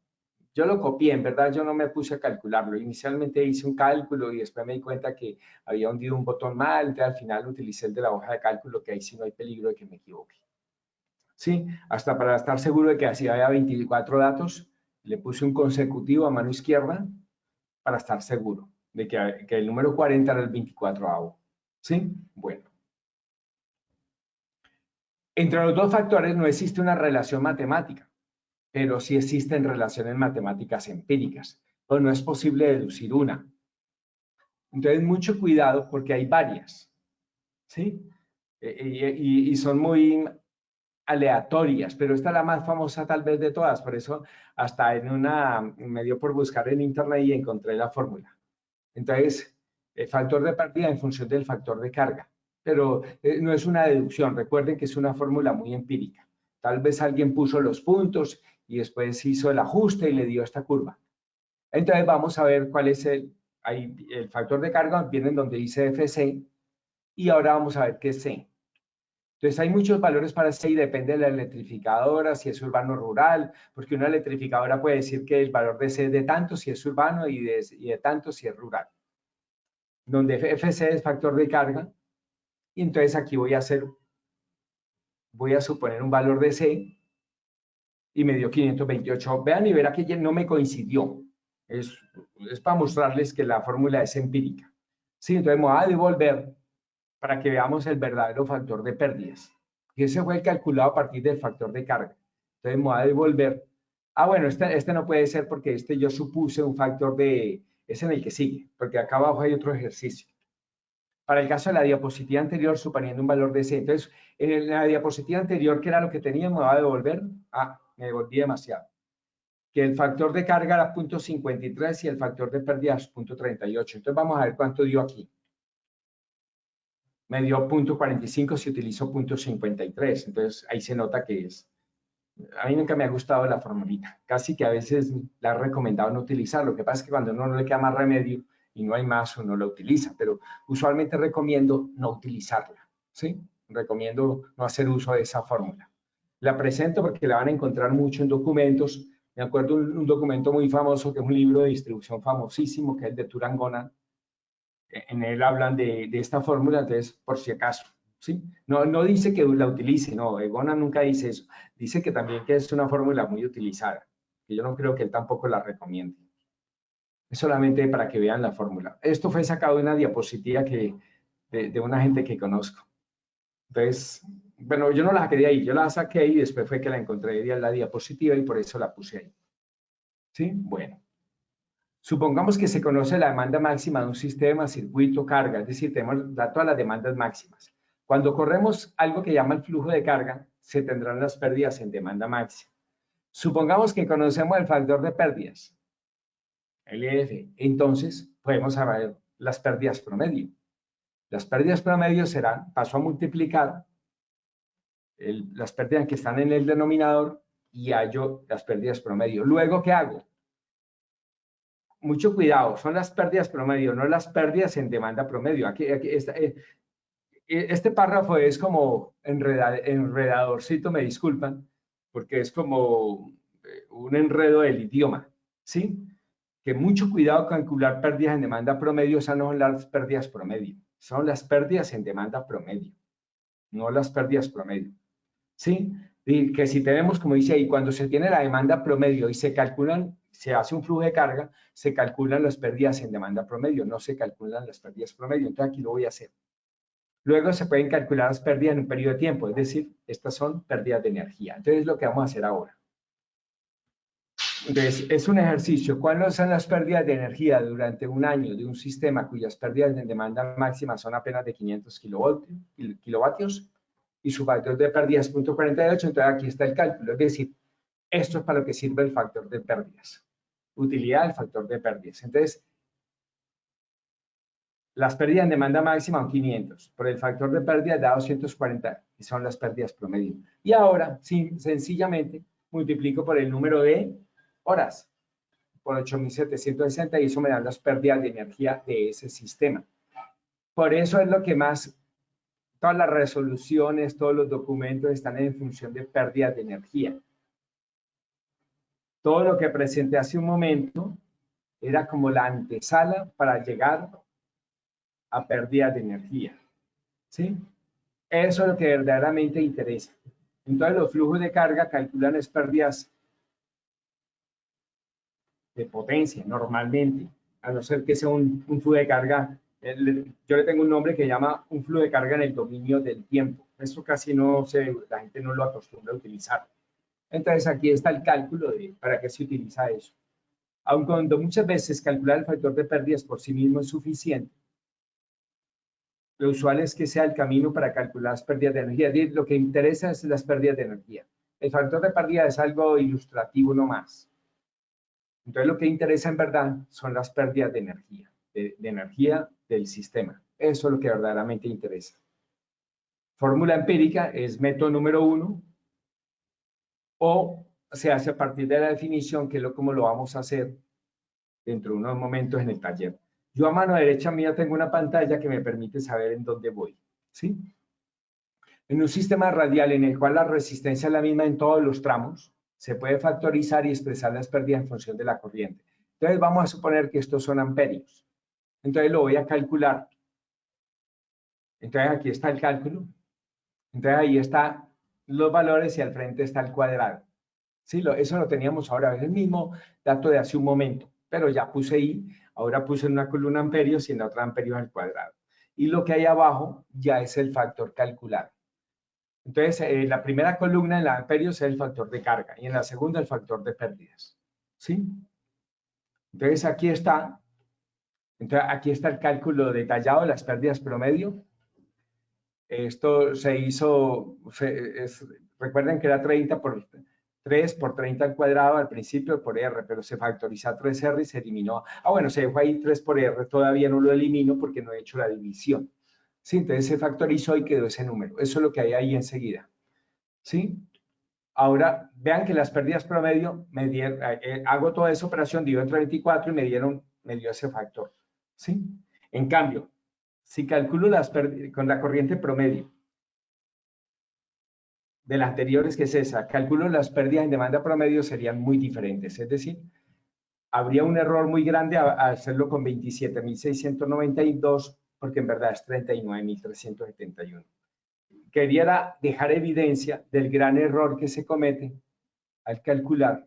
Yo lo copié, en verdad yo no me puse a calcularlo. Inicialmente hice un cálculo y después me di cuenta que había hundido un botón mal, entonces al final utilicé el de la hoja de cálculo, que ahí sí no hay peligro de que me equivoque. ¿Sí? Hasta para estar seguro de que así había 24 datos, le puse un consecutivo a mano izquierda para estar seguro de que el número 40 era el 24avo. ¿Sí? Bueno. Entre los dos factores no existe una relación matemática, pero sí existen relaciones matemáticas empíricas, pues no es posible deducir una. Entonces, mucho cuidado porque hay varias, ¿sí? Y son muy aleatorias, pero esta es la más famosa tal vez de todas, por eso hasta me dio por buscar en internet y encontré la fórmula. Entonces, el factor de partida en función del factor de carga, pero no es una deducción, recuerden que es una fórmula muy empírica. Tal vez alguien puso los puntos y después hizo el ajuste y le dio esta curva. Entonces vamos a ver cuál es el factor de carga, viene en donde dice FC, y ahora vamos a ver qué es C. Entonces hay muchos valores para C y depende de la electrificadora, si es urbano o rural, porque una electrificadora puede decir que el valor de C es de tanto si es urbano y de tanto si es rural. Donde FC es factor de carga, y entonces aquí voy a suponer un valor de C y me dio 528. Vean y verá que no me coincidió. Es para mostrarles que la fórmula es empírica. Sí, entonces me voy a devolver para que veamos el verdadero factor de pérdidas. Y ese fue el calculado a partir del factor de carga. Entonces me voy a devolver. Ah, bueno, este no puede ser porque yo supuse un factor es en el que sigue, porque acá abajo hay otro ejercicio. para el caso de la diapositiva anterior, suponiendo un valor de C. Entonces, en la diapositiva anterior, ¿qué era lo que tenía? Me va a devolver. Me devolví demasiado. Que el factor de carga era 0.53 y el factor de pérdida es 0.38. Entonces, vamos a ver cuánto dio aquí. Me dio 0.45 si utilizo 0.53. Entonces, ahí se nota que es. A mí nunca me ha gustado la formulita. Casi que a veces la he recomendado no utilizar. Lo que pasa es que cuando uno no le queda más remedio y no hay más, uno la utiliza. Pero usualmente recomiendo no utilizarla. ¿Sí? Recomiendo no hacer uso de esa fórmula. La presento porque la van a encontrar mucho en documentos. Me acuerdo un documento muy famoso, que es un libro de distribución famosísimo, que es el de Turangonan. En él hablan de esta fórmula, entonces, por si acaso. ¿Sí? No dice que la utilice, no, Gona nunca dice eso. Dice que también que es una fórmula muy utilizada, que yo no creo que él tampoco la recomiende. Es solamente para que vean la fórmula. Esto fue sacado de una diapositiva de una gente que conozco. Entonces, bueno, yo no la saqué de ahí, yo la saqué y después fue que la encontré en la diapositiva y por eso la puse ahí. ¿Sí? Bueno. Supongamos que se conoce la demanda máxima de un sistema, circuito, carga, es decir, tenemos todas las demandas máximas. Cuando corremos algo que llama el flujo de carga, se tendrán las pérdidas en demanda máxima. Supongamos que conocemos el factor de pérdidas, LF, entonces podemos saber las pérdidas promedio. Las pérdidas promedio serán, paso a multiplicar las pérdidas que están en el denominador y hallo las pérdidas promedio. Luego, ¿qué hago? Mucho cuidado, son las pérdidas promedio, no las pérdidas en demanda promedio. Este párrafo es como enredadorcito, me disculpan, porque es como un enredo del idioma, ¿sí? Que mucho cuidado calcular pérdidas en demanda promedio, esas no son las pérdidas promedio, son las pérdidas en demanda promedio, no las pérdidas promedio, ¿sí? Y que si tenemos, como dice ahí, cuando se tiene la demanda promedio y se calculan, se hace un flujo de carga, se calculan las pérdidas en demanda promedio, no se calculan las pérdidas promedio. Entonces aquí lo voy a hacer. Luego se pueden calcular las pérdidas en un periodo de tiempo, es decir, estas son pérdidas de energía. Entonces es lo que vamos a hacer ahora. Entonces es un ejercicio. ¿Cuáles son las pérdidas de energía durante un año de un sistema cuyas pérdidas en demanda máxima son apenas de 500 kilovatios? Y su factor de pérdida es 0.48, entonces aquí está el cálculo. Es decir, esto es para lo que sirve el factor de pérdidas. Utilidad del factor de pérdidas. Entonces, las pérdidas en demanda máxima son 500. Por el factor de pérdida da 240, y son las pérdidas promedio. Y ahora, sencillamente, multiplico por el número de horas, por 8.760, y eso me da las pérdidas de energía de ese sistema. Por eso es lo que más... Todas las resoluciones, todos los documentos están en función de pérdidas de energía. Todo lo que presenté hace un momento era como la antesala para llegar a pérdidas de energía. ¿Sí? Eso es lo que verdaderamente interesa. Entonces, los flujos de carga calculan las pérdidas de potencia normalmente, a no ser que sea un flujo de carga. Yo le tengo un nombre que llama un flujo de carga en el dominio del tiempo. Eso casi no la gente no lo acostumbra a utilizar. Entonces aquí está el cálculo de para qué se utiliza eso. Aun cuando muchas veces calcular el factor de pérdidas por sí mismo es suficiente, lo usual es que sea el camino para calcular las pérdidas de energía. Lo que interesa es las pérdidas de energía. El factor de pérdida es algo ilustrativo nomás. Entonces lo que interesa en verdad son las pérdidas de energía, de energía del sistema. Eso es lo que verdaderamente interesa. Fórmula empírica es método número 1, o se hace a partir de la definición, que es como lo vamos a hacer dentro de unos momentos en el taller. Yo a mano derecha mía tengo una pantalla que me permite saber en dónde voy, ¿sí? En un sistema radial en el cual la resistencia es la misma en todos los tramos, se puede factorizar y expresar las pérdidas en función de la corriente. Entonces vamos a suponer que estos son amperios. Entonces lo voy a calcular. Entonces aquí está el cálculo. Entonces ahí están los valores y al frente está el cuadrado. Sí, eso lo teníamos ahora, es el mismo dato de hace un momento, pero ya puse ahí, ahora puse en una columna amperios y en la otra amperios al cuadrado. Y lo que hay abajo ya es el factor calculado. Entonces, la primera columna en la amperios es el factor de carga y en la segunda el factor de pérdidas. ¿Sí? Entonces, aquí está Entonces, aquí está el cálculo detallado de las pérdidas promedio. Esto se hizo, recuerden que era 30 por 3 por 30 al cuadrado al principio por R, pero se factorizó a 3R y se eliminó. Ah, bueno, se dejó ahí 3 por R, todavía no lo elimino porque no he hecho la división. Sí, entonces se factorizó y quedó ese número. Eso es lo que hay ahí enseguida. ¿Sí? Ahora, vean que las pérdidas promedio, hago toda esa operación, divido entre 24 y me dio ese factor. ¿Sí? En cambio, si calculo las pérdidas con la corriente promedio de las anteriores, que es esa, calculo las pérdidas en demanda promedio serían muy diferentes. Es decir, habría un error muy grande a hacerlo con 27.692, porque en verdad es 39.371. Quería dejar evidencia del gran error que se comete al calcular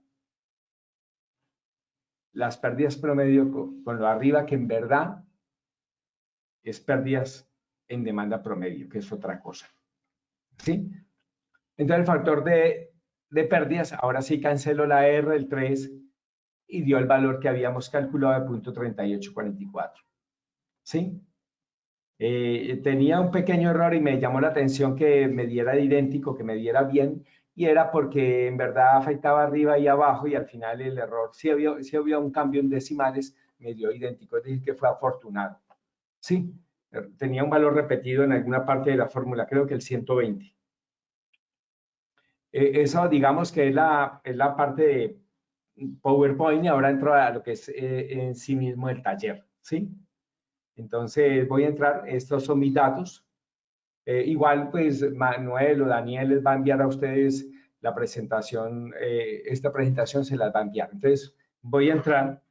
las pérdidas promedio con lo arriba, que en verdad es pérdidas en demanda promedio, que es otra cosa. ¿Sí? Entonces el factor de pérdidas, ahora sí cancelo la R, el 3, y dio el valor que habíamos calculado de 0.3844. ¿Sí? Tenía un pequeño error y me llamó la atención que me diera idéntico, que me diera bien, y era porque en verdad afectaba arriba y abajo y al final el error, si había un cambio en decimales, me dio idéntico, es decir, que fue afortunado. Sí, tenía un valor repetido en alguna parte de la fórmula, creo que el 120. Eso digamos que es la parte de PowerPoint y ahora entro a lo que es en sí mismo el taller, ¿sí? Entonces voy a entrar, estos son mis datos. Igual pues Manuel o Daniel les va a enviar a ustedes la presentación, esta presentación se las va a enviar. Entonces voy a entrar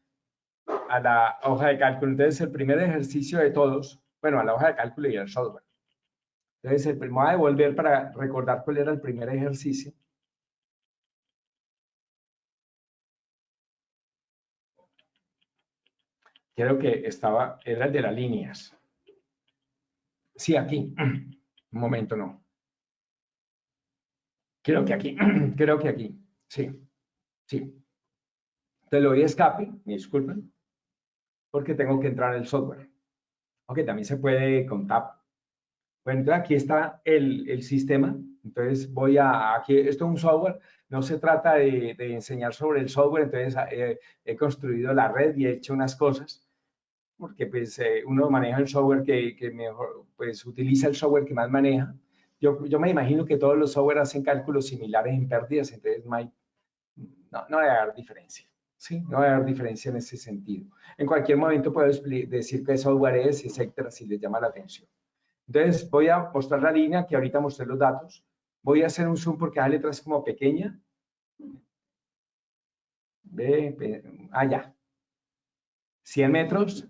a la hoja de cálculo. Entonces el primer ejercicio de todos, bueno, a la hoja de cálculo y al software. Entonces me voy a devolver para recordar cuál era el primer ejercicio. Creo que era el de las líneas. Sí, aquí. Un momento, no. Creo que aquí. Creo que aquí. Sí, sí. Te lo doy escape, me disculpen, porque tengo que entrar al software. Ok, también se puede con tab. Bueno, entonces aquí está el sistema. Entonces aquí esto es un software, no se trata de enseñar sobre el software, entonces he construido la red y he hecho unas cosas, porque pues uno maneja el software que mejor, pues utiliza el software que más maneja. Yo me imagino que todos los software hacen cálculos similares en pérdidas, entonces no debe haber diferencia. Sí, no debe haber diferencia en ese sentido. En cualquier momento puedo decir qué software es, etcétera, si les llama la atención. Entonces voy a mostrar la línea, que ahorita mostré los datos. Voy a hacer un zoom porque la letra es como pequeña. Ya. 100 metros,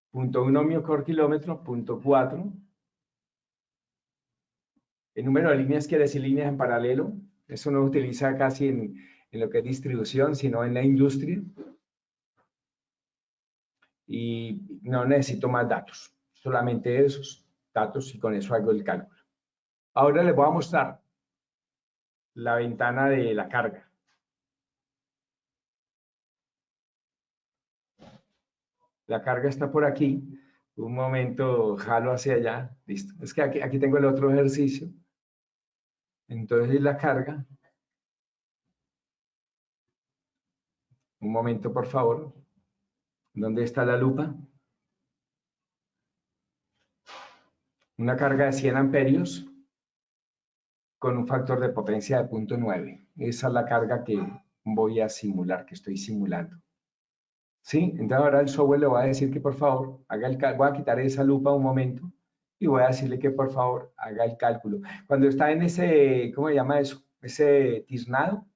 punto 1 ohmio por kilómetro, punto 4. El número de líneas quiere decir líneas en paralelo. Eso no se utiliza casi en lo que es distribución, sino en la industria. Y no necesito más datos, solamente esos datos y con eso hago el cálculo. Ahora les voy a mostrar la ventana de la carga. La carga está por aquí. Un momento, jalo hacia allá. Listo. Es que aquí tengo el otro ejercicio. Entonces la carga. Un momento, por favor. ¿Dónde está la lupa? Una carga de 100 amperios con un factor de potencia de 0.9. Esa es la carga que voy a simular, que estoy simulando. ¿Sí? Entonces ahora el software le voy a decir que por favor haga el cálculo. Voy a quitar esa lupa un momento y voy a decirle que por favor haga el cálculo. Cuando está en ese, ¿cómo se llama eso? Ese tiznado,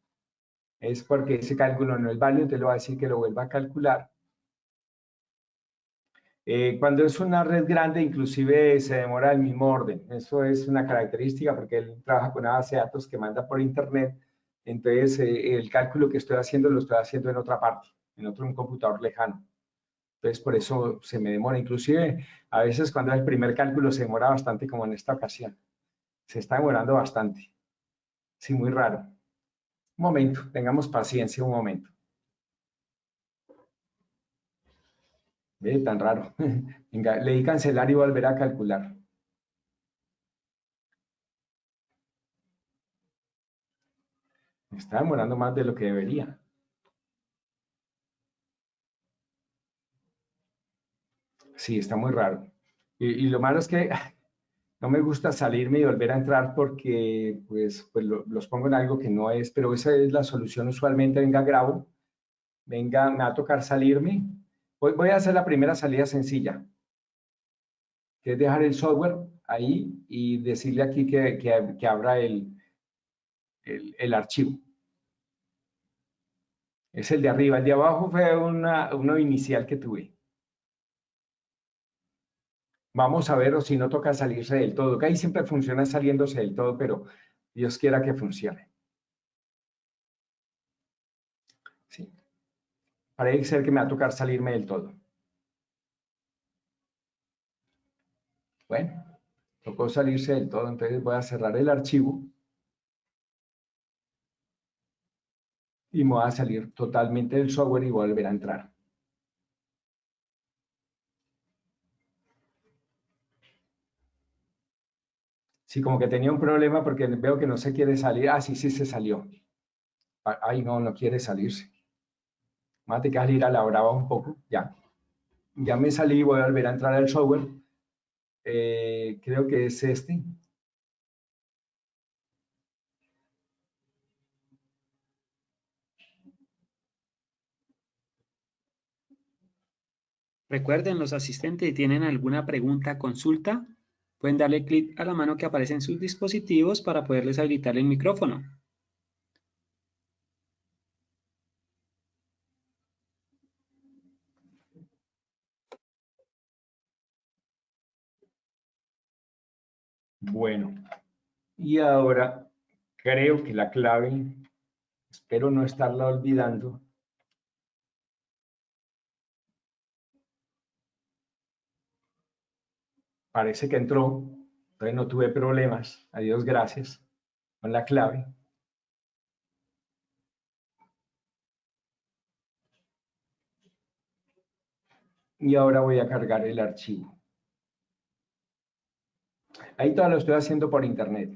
es porque ese cálculo no es válido, entonces le voy a decir que lo vuelva a calcular. Cuando es una red grande, inclusive se demora el mismo orden. Eso es una característica porque él trabaja con una base de datos que manda por internet. Entonces, el cálculo que estoy haciendo lo estoy haciendo en otra parte, en un computador lejano. Entonces, por eso se me demora. Inclusive, a veces cuando es el primer cálculo se demora bastante, como en esta ocasión. Se está demorando bastante. Sí, muy raro. Un momento, tengamos paciencia un momento. Ve, tan raro. Venga, le di cancelar y volver a calcular. Me está demorando más de lo que debería. Sí, está muy raro. Y lo malo es que no me gusta salirme y volver a entrar porque pues los pongo en algo que no es, pero esa es la solución usualmente. Venga, grabo. Venga, me va a tocar salirme. Voy a hacer la primera salida sencilla, que es dejar el software ahí y decirle aquí que abra el archivo. Es el de arriba. El de abajo fue uno inicial que tuve. Vamos a ver o si no toca salirse del todo. Que ahí siempre funciona saliéndose del todo, pero Dios quiera que funcione. Sí. Parece ser que me va a tocar salirme del todo. Bueno, tocó salirse del todo, entonces voy a cerrar el archivo y me voy a salir totalmente del software y volver a entrar. Sí, como que tenía un problema porque veo que no se quiere salir. Ah, sí, sí se salió. Ay, no, no quiere salirse. Más a tener que ir a la brava un poco. Ya. Ya me salí, voy a volver a entrar al software. Creo que es este. Recuerden, los asistentes, si tienen alguna pregunta, consulta, pueden darle clic a la mano que aparece en sus dispositivos para poderles habilitar el micrófono. Bueno, y ahora creo que la clave, espero no estarla olvidando. Parece que entró, entonces no tuve problemas. Adiós, gracias. Con la clave. Y ahora voy a cargar el archivo. Ahí todo lo estoy haciendo por internet.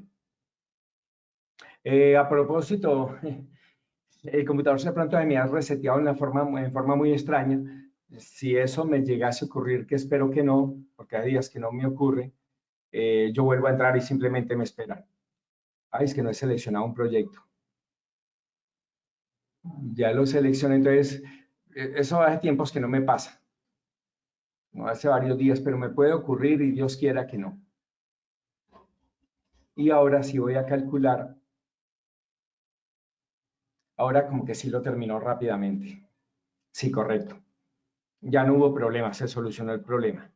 A propósito, el computador de pronto me ha reseteado en forma muy extraña. Si eso me llegase a ocurrir, que espero que no, porque hay días que no me ocurre, yo vuelvo a entrar y simplemente me esperan. Ay, es que no he seleccionado un proyecto. Ya lo seleccioné, entonces, eso hace tiempos que no me pasa. No hace varios días, pero me puede ocurrir y Dios quiera que no. Y ahora sí voy a calcular. Ahora como que sí lo terminó rápidamente. Sí, correcto. Ya no hubo problema, se solucionó el problema.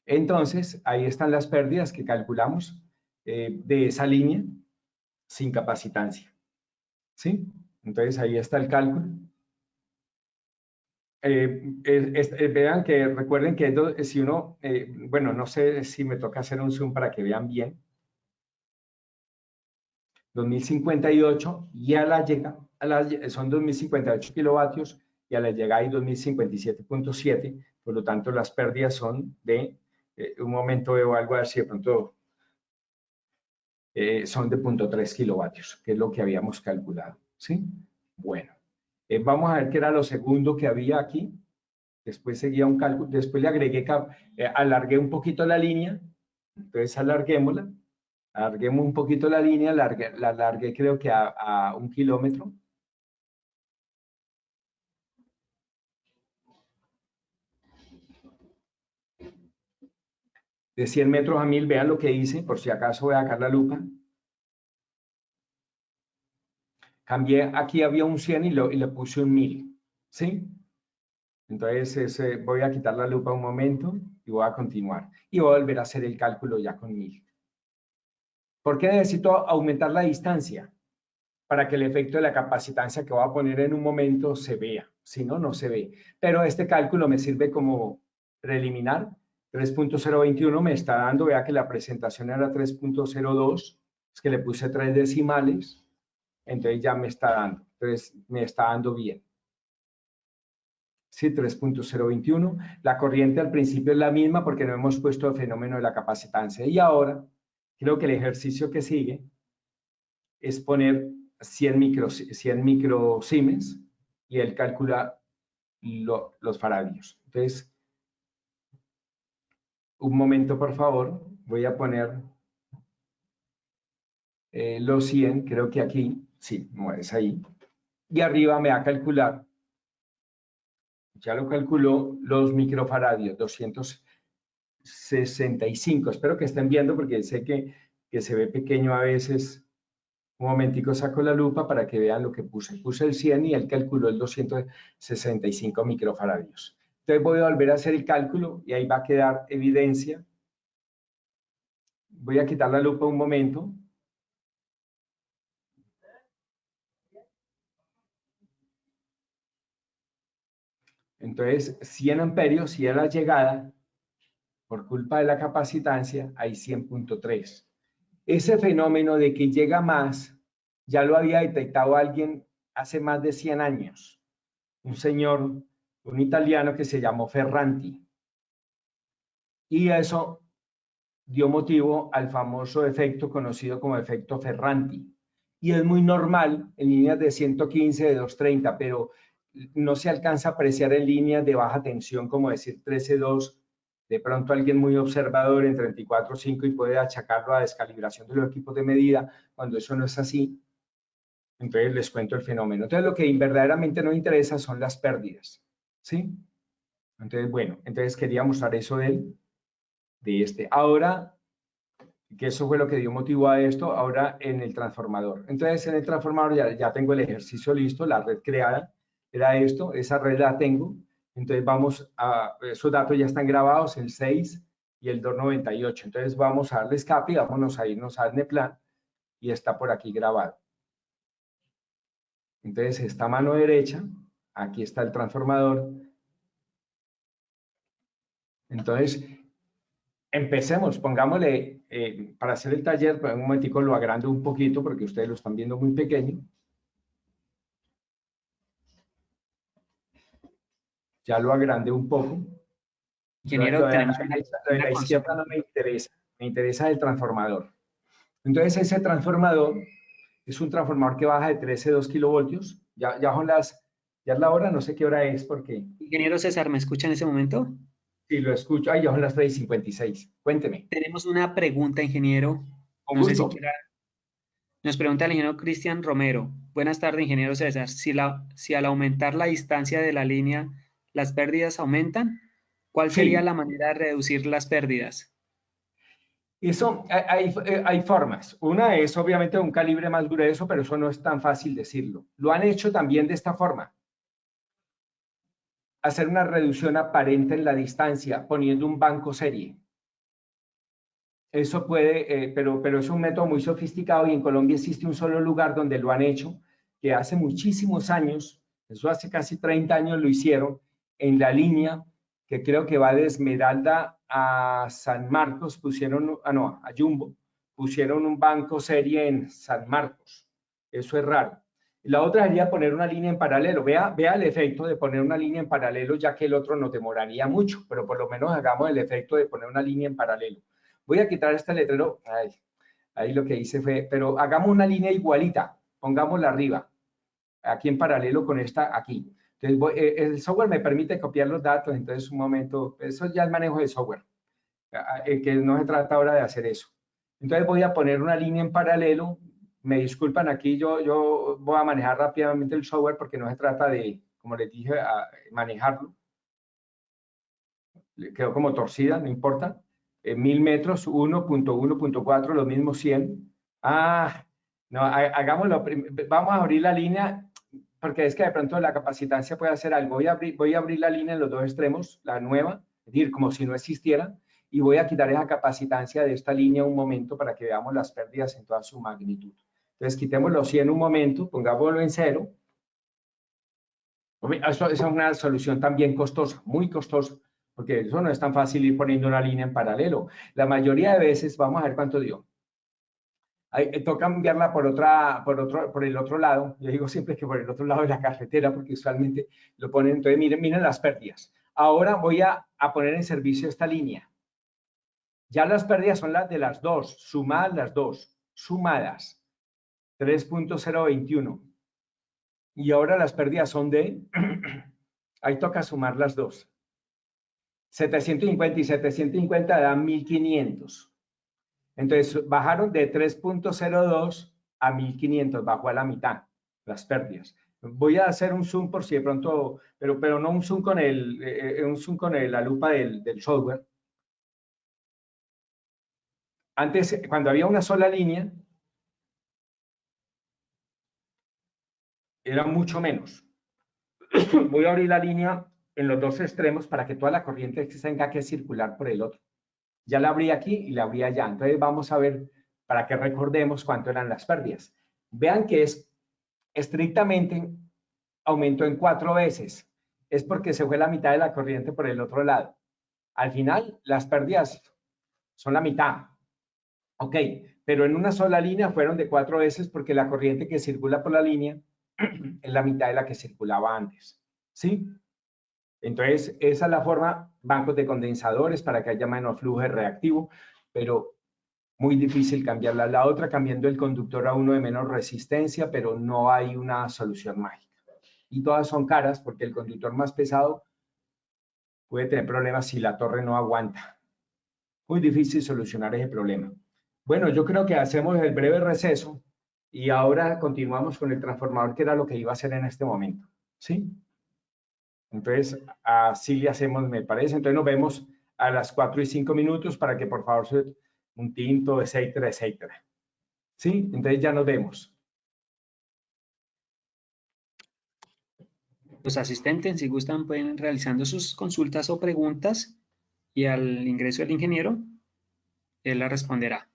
Entonces, ahí están las pérdidas que calculamos de esa línea sin capacitancia. ¿Sí? Entonces, ahí está el cálculo. Vean que recuerden que si uno, bueno, no sé si me toca hacer un zoom para que vean bien. 2058 y a la llega, son 2058 kilovatios y a la llegada hay 2057.7, por lo tanto las pérdidas son de, un momento veo algo a ver si de pronto son de 0.3 kilovatios, que es lo que habíamos calculado, ¿sí? Bueno, vamos a ver qué era lo segundo que había aquí, después seguía un cálculo, después le agregué, alargué un poquito la línea, entonces alarguémosla. Alarguemos un poquito la línea, la alargué creo que a 1 kilómetro. De 100 metros a 1000, vean lo que hice, por si acaso voy a sacar la lupa. Cambié, aquí había un 100 y le puse un 1000, ¿sí? Entonces voy a quitar la lupa un momento y voy a continuar. Y voy a volver a hacer el cálculo ya con 1000. ¿Por qué necesito aumentar la distancia? Para que el efecto de la capacitancia que voy a poner en un momento se vea. Si no, no se ve. Pero este cálculo me sirve como preliminar. 3.021 me está dando, vea que la presentación era 3.02, es que le puse 3 decimales, entonces ya me está dando. Entonces me está dando bien. Sí, 3.021. La corriente al principio es la misma porque no hemos puesto el fenómeno de la capacitancia. Y ahora, creo que el ejercicio que sigue es poner 100 microsiemens y él calcula los faradios. Entonces, un momento, por favor. Voy a poner los 100, creo que aquí, sí, no es ahí. Y arriba me va a calcular, ya lo calculó, los microfaradios, 265. Espero que estén viendo porque sé que se ve pequeño a veces. Un momentico saco la lupa para que vean lo que puse. Puse el 100 y él calculó el 265 microfaradios. Entonces voy a volver a hacer el cálculo y ahí va a quedar evidencia. Voy a quitar la lupa un momento. Entonces, 100 amperios, si era la llegada, por culpa de la capacitancia, hay 100.3. Ese fenómeno de que llega más, ya lo había detectado alguien hace más de 100 años. Un señor, un italiano que se llamó Ferranti. Y eso dio motivo al famoso efecto conocido como efecto Ferranti. Y es muy normal en líneas de 115, de 230, pero no se alcanza a apreciar en líneas de baja tensión, como decir 13.2. De pronto alguien muy observador en 34.5 y puede achacarlo a descalibración de los equipos de medida, cuando eso no es así. Entonces les cuento el fenómeno. Entonces lo que verdaderamente nos interesa son las pérdidas, ¿sí? Entonces, bueno, entonces quería mostrar eso de este. Ahora, que eso fue lo que dio motivo a esto, ahora en el transformador. Entonces, en el transformador ya tengo el ejercicio listo, la red creada, era esto, esa red la tengo. Entonces, vamos a, esos datos ya están grabados, el 6 y el 298. Entonces, vamos a darle escape y vámonos a irnos al NEPLAN y está por aquí grabado. Entonces, esta mano derecha, aquí está el transformador. Entonces, empecemos, pongámosle, para hacer el taller, pues un momentico lo agrando un poquito porque ustedes lo están viendo muy pequeño. Ya lo agrandé un poco. Ingeniero, tenemos Lo de la una izquierda consulta. no me interesa el transformador. Entonces ese transformador es un transformador que baja de 13 a 2 kilovoltios. Ya es la hora, no sé qué hora es porque Ingeniero César, ¿me escucha en ese momento? si lo escucho, ya son las 3:56. Cuénteme. Tenemos una pregunta, ingeniero. Con No sé si gusto. quiera. Nos pregunta el ingeniero Cristian Romero. Buenas tardes, ingeniero César. Si al aumentar la distancia de la línea, las pérdidas aumentan, ¿cuál sería Sí, la manera de reducir las pérdidas? eso hay formas. Una es obviamente un calibre más grueso, pero eso no es tan fácil decirlo. Lo han hecho también de esta forma. Hacer una reducción aparente en la distancia poniendo un banco serie. Eso puede, pero es un método muy sofisticado y en Colombia existe un solo lugar donde lo han hecho, que hace muchísimos años, eso hace casi 30 años lo hicieron, en la línea que creo que va de Esmeralda a San Marcos, pusieron, no, a Jumbo, pusieron un banco serie en San Marcos. Eso es raro. La otra sería poner una línea en paralelo. Vea el efecto de poner una línea en paralelo, ya que el otro nos demoraría mucho, pero por lo menos hagamos el efecto de poner una línea en paralelo. Voy a quitar este letrero. Ahí lo que hice fue, pero hagamos una línea igualita, pongámosla arriba, aquí en paralelo con esta aquí. Entonces, el software me permite copiar los datos, entonces un momento, eso ya es manejo de software, que no se trata ahora de hacer eso. Entonces voy a poner una línea en paralelo, me disculpan aquí, yo voy a manejar rápidamente el software porque no se trata de, como les dije, manejarlo. Quedó como torcida, no importa. 1000 metros, 1.1.4, lo mismo 100. No, hagámoslo. Vamos a abrir la línea, porque es que de pronto la capacitancia puede hacer algo. Voy a abrir la línea en los dos extremos, la nueva, es decir, como si no existiera, y voy a quitar esa capacitancia de esta línea un momento para que veamos las pérdidas en toda su magnitud. Entonces, quitemos los 100 un momento, pongámoslo en 0. Eso es una solución también costosa, muy costosa, porque eso no es tan fácil ir poniendo una línea en paralelo. La mayoría de veces, vamos a ver cuánto dio. Toca enviarla por el otro lado. Yo digo siempre que por el otro lado de la carretera, porque usualmente lo ponen. Entonces, miren las pérdidas. Ahora voy a poner en servicio esta línea. Ya las pérdidas son las de las dos, sumadas las dos, sumadas, 3.021. Y ahora las pérdidas son de, ahí toca sumar las dos. 750 y 750 dan 1500. Entonces bajaron de 3.02 a 1500, bajó a la mitad las pérdidas. Voy a hacer un zoom por si de pronto, pero no un zoom con la lupa del software. Antes, cuando había una sola línea, era mucho menos. Voy a abrir la línea en los dos extremos para que toda la corriente tenga que circular por el otro. Ya la abrí aquí y la abrí allá. Entonces vamos a ver para que recordemos cuánto eran las pérdidas. Vean que es estrictamente aumentó en 4 veces. Es porque se fue la mitad de la corriente por el otro lado. Al final, las pérdidas son la mitad. Ok, pero en una sola línea fueron de 4 veces porque la corriente que circula por la línea es la mitad de la que circulaba antes. ¿Sí? Entonces, esa es la forma, bancos de condensadores para que haya menos flujo de reactivo, pero muy difícil cambiarla. La otra, cambiando el conductor a uno de menos resistencia, pero no hay una solución mágica. Y todas son caras porque el conductor más pesado puede tener problemas si la torre no aguanta. Muy difícil solucionar ese problema. Bueno, yo creo que hacemos el breve receso y ahora continuamos con el transformador, que era lo que iba a hacer en este momento. ¿Sí? Entonces, así le hacemos, me parece. Entonces nos vemos a las 4:05 para que por favor se un tinto, etcétera, etcétera. ¿Sí? Entonces ya nos vemos. Los asistentes, si gustan, pueden ir realizando sus consultas o preguntas y al ingreso del ingeniero, él la responderá.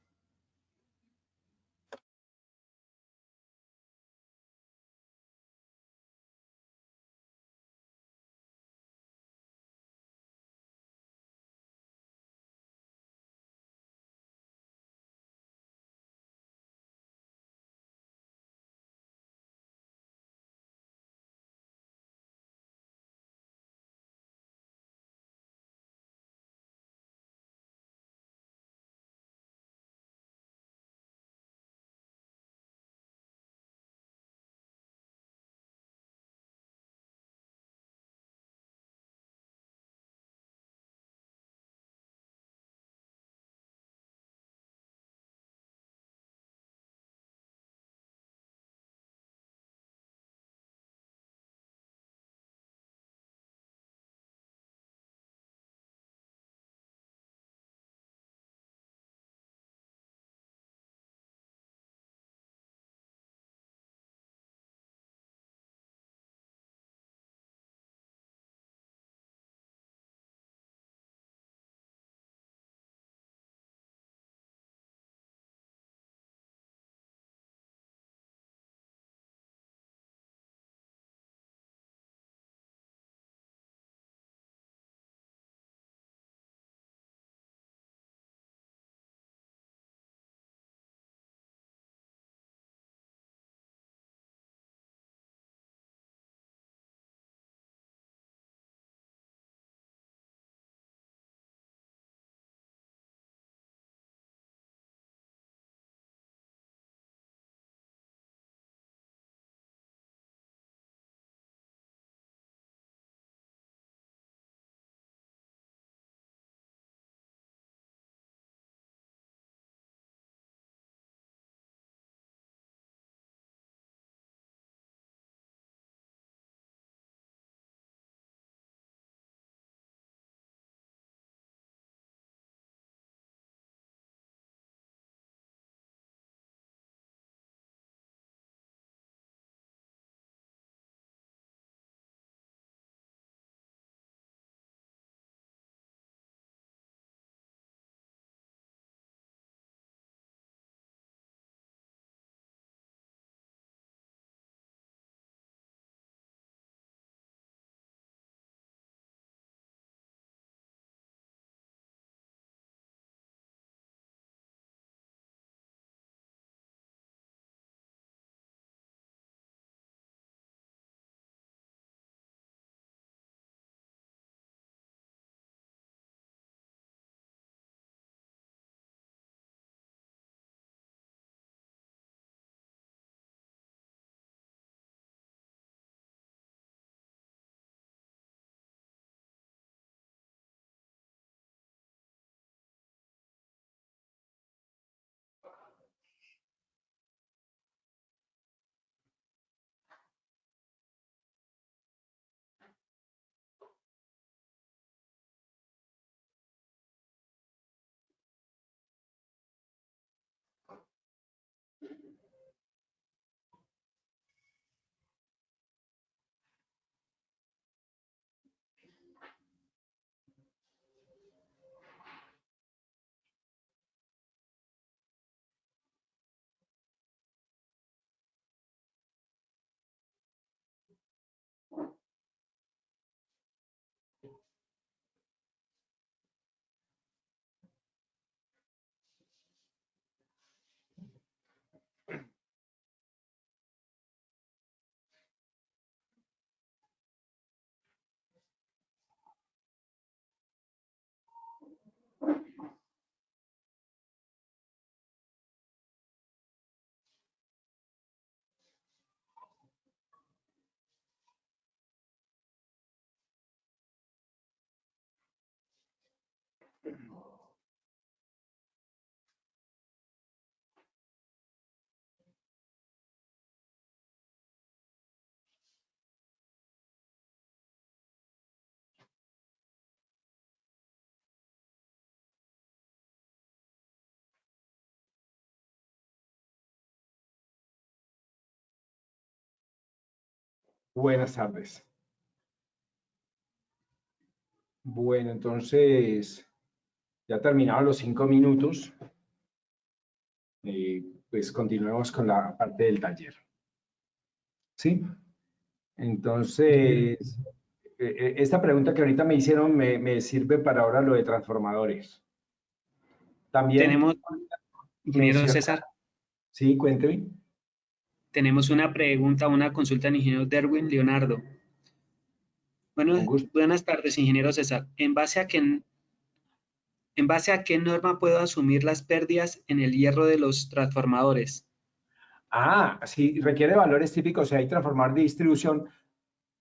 Buenas tardes. Bueno, entonces ya terminaron los 5 minutos. Pues continuemos con la parte del taller. ¿Sí? Entonces, esta pregunta que ahorita me hicieron me sirve para ahora lo de transformadores. También Tenemos, ingeniero menciona, César, sí, cuénteme. tenemos una pregunta, una consulta del ingeniero Derwin Leonardo. Bueno, Con gusto. buenas tardes, ingeniero César. ¿En base a qué norma puedo asumir las pérdidas en el hierro de los transformadores? Ah, sí, requiere valores típicos. Si hay transformador de distribución,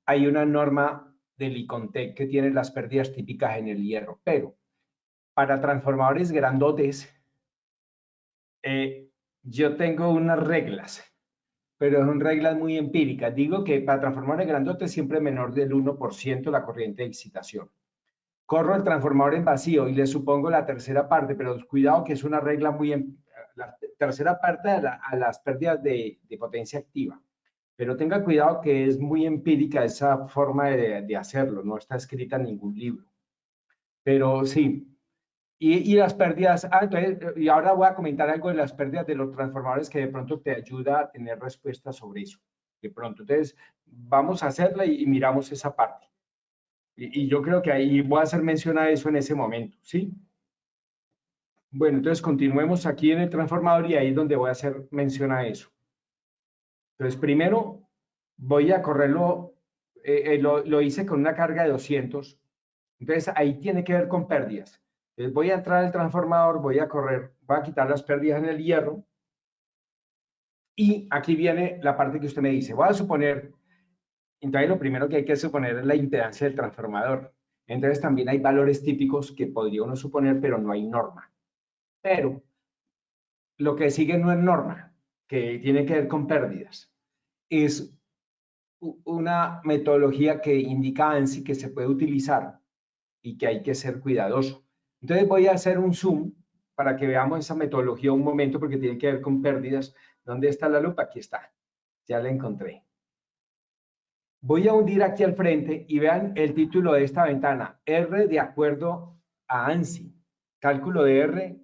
hay una norma del ICONTEC que tiene las pérdidas típicas en el hierro. Pero para transformadores grandotes, yo tengo unas reglas, pero son reglas muy empíricas. Digo que para transformadores grandotes siempre menor del 1% la corriente de excitación. Corro el transformador en vacío y le supongo la tercera parte, pero cuidado que es una regla la tercera parte a las pérdidas de potencia activa. Pero tenga cuidado que es muy empírica esa forma de hacerlo, no está escrita en ningún libro. Pero sí, y las pérdidas, entonces, y ahora voy a comentar algo de las pérdidas de los transformadores que de pronto te ayuda a tener respuestas sobre eso. De pronto, entonces, vamos a hacerla y miramos esa parte. Y yo creo que ahí voy a hacer mención a eso en ese momento, ¿sí? Bueno, entonces continuemos aquí en el transformador y ahí es donde voy a hacer mención a eso. Entonces, primero voy a correrlo, lo hice con una carga de 200. Entonces, ahí tiene que ver con pérdidas. Entonces, voy a entrar al transformador, voy a correr, voy a quitar las pérdidas en el hierro. Y aquí viene la parte que usted me dice. Voy a suponer, entonces lo primero que hay que suponer es la impedancia del transformador. Entonces, también hay valores típicos que podría uno suponer, pero no hay norma. Pero lo que sigue no es norma, que tiene que ver con pérdidas. Es una metodología que indica ANSI que se puede utilizar y que hay que ser cuidadoso. Entonces voy a hacer un zoom para que veamos esa metodología un momento porque tiene que ver con pérdidas. ¿Dónde está la lupa? Aquí está. Ya la encontré. Voy a hundir aquí al frente y vean el título de esta ventana. R de acuerdo a ANSI. Cálculo de R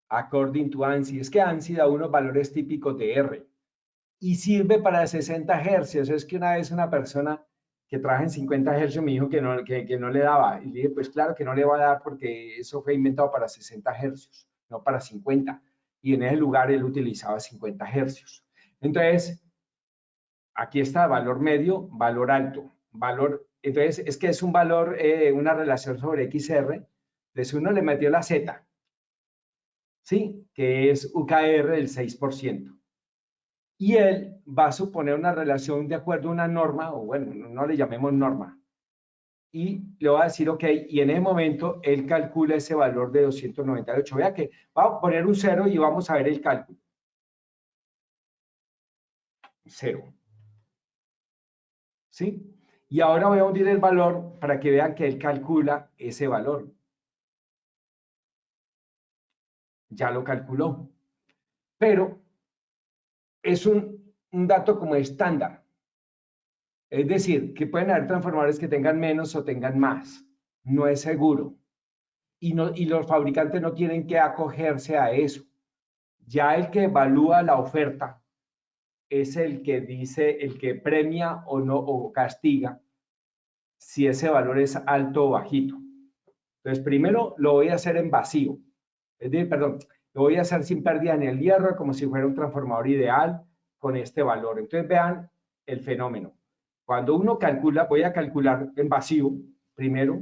according to ANSI. Es que ANSI da unos valores típicos de R y sirve para 60 hercios. Es que una vez una persona que trabaja en 50 hercios me dijo que no le daba. Y le dije, pues claro que no le va a dar porque eso fue inventado para 60 hercios, no para 50. Y en ese lugar él utilizaba 50 hercios. Entonces, aquí está valor medio, valor alto. Entonces, es que es un valor, una relación sobre XR. Entonces, uno le metió la Z, ¿sí? Que es UKR del 6%. Y él va a suponer una relación de acuerdo a una norma, o bueno, no le llamemos norma, y le va a decir, ok, y en ese momento él calcula ese valor de 298. Vea que vamos a poner un 0 y vamos a ver el cálculo. 0. ¿Sí? Y ahora voy a hundir el valor para que vean que él calcula ese valor. Ya lo calculó. Pero es un dato como estándar. Es decir, que pueden haber transformadores que tengan menos o tengan más. No es seguro. Y los fabricantes no tienen que acogerse a eso. Ya el que evalúa la oferta es el que dice, el que premia o no, o castiga si ese valor es alto o bajito. Entonces, primero lo voy a hacer en vacío. Es decir, perdón, lo voy a hacer sin pérdida en el hierro, como si fuera un transformador ideal con este valor. Entonces, vean el fenómeno. Cuando uno calcula, voy a calcular en vacío primero.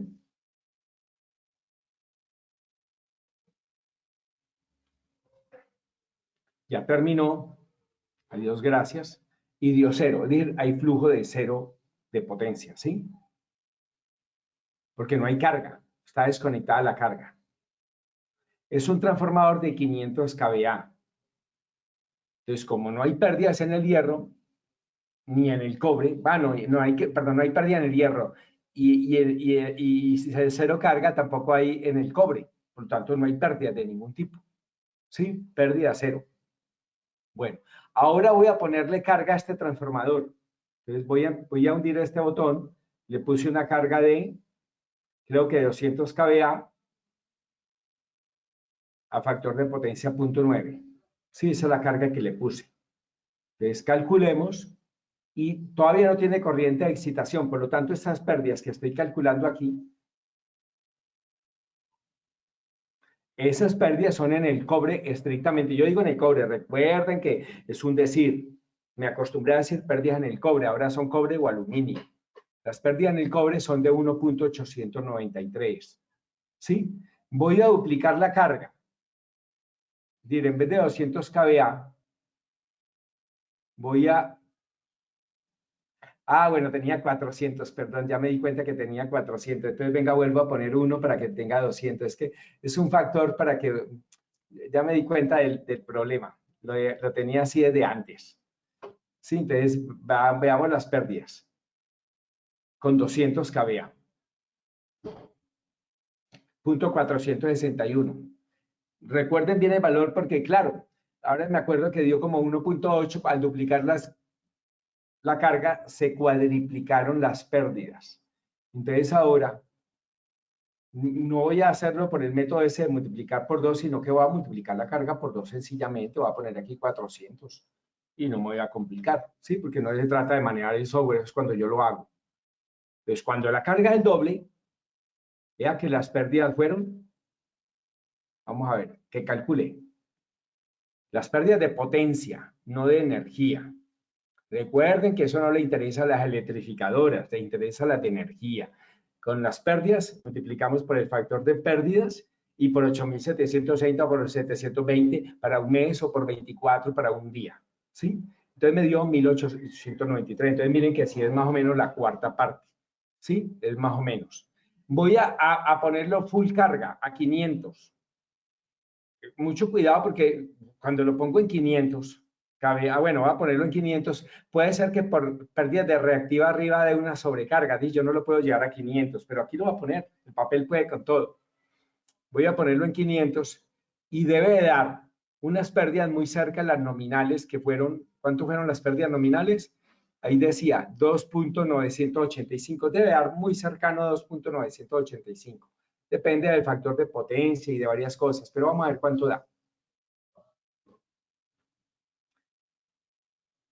Ya terminó. Adiós, gracias. Y dio cero. Es decir, hay flujo de cero de potencia, ¿sí? Porque no hay carga. Está desconectada la carga. Es un transformador de 500 kVA. Entonces, como no hay pérdidas en el hierro, ni en el cobre, bueno, no hay pérdida en el hierro, y cero carga tampoco hay en el cobre. Por lo tanto, no hay pérdida de ningún tipo. ¿Sí? Pérdida cero. Bueno, ahora voy a ponerle carga a este transformador. Entonces voy a hundir este botón, le puse una carga de, creo que 200 kVA a factor de potencia 0.9. Sí, esa es la carga que le puse. Entonces calculemos y todavía no tiene corriente de excitación, por lo tanto estas pérdidas que estoy calculando aquí, esas pérdidas son en el cobre estrictamente. Yo digo en el cobre, recuerden que es un decir. Me acostumbré a decir pérdidas en el cobre, ahora son cobre o aluminio. Las pérdidas en el cobre son de 1.893. ¿Sí? Voy a duplicar la carga. Diré, en vez de 200 kVA, voy a... Ah, bueno, tenía 400, perdón, ya me di cuenta que tenía 400. Entonces, venga, vuelvo a poner 1 para que tenga 200. Es que es un factor para que... Ya me di cuenta del problema. Lo tenía así desde antes. Sí, entonces, veamos las pérdidas. Con 200 kVA. Punto 461. Recuerden bien el valor porque, claro, ahora me acuerdo que dio como 1.8, al duplicar la carga se cuadriplicaron las pérdidas. Entonces ahora no voy a hacerlo por el método ese de multiplicar por 2, sino que voy a multiplicar la carga por 2 sencillamente, voy a poner aquí 400 y no me voy a complicar, ¿sí? Porque no se trata de manejar el software, es cuando yo lo hago. Entonces cuando la carga es doble, vea que las pérdidas fueron, vamos a ver, que calcule. Las pérdidas de potencia, no de energía. Recuerden que eso no le interesa a las electrificadoras, le interesa a las de energía. Con las pérdidas multiplicamos por el factor de pérdidas y por 8.760 o por 720 para un mes o por 24 para un día. ¿Sí? Entonces me dio 1.893. Entonces miren que sí es más o menos la cuarta parte. ¿Sí? Es más o menos. Voy a ponerlo full carga, a 500. Mucho cuidado porque cuando lo pongo en 500, bueno, voy a ponerlo en 500, puede ser que por pérdidas de reactiva arriba de una sobrecarga, yo no lo puedo llevar a 500, pero aquí lo voy a poner, el papel puede con todo. Voy a ponerlo en 500 y debe de dar unas pérdidas muy cerca de las nominales que fueron, ¿cuánto fueron las pérdidas nominales? Ahí decía 2.985, debe dar muy cercano a 2.985. Depende del factor de potencia y de varias cosas, pero vamos a ver cuánto da.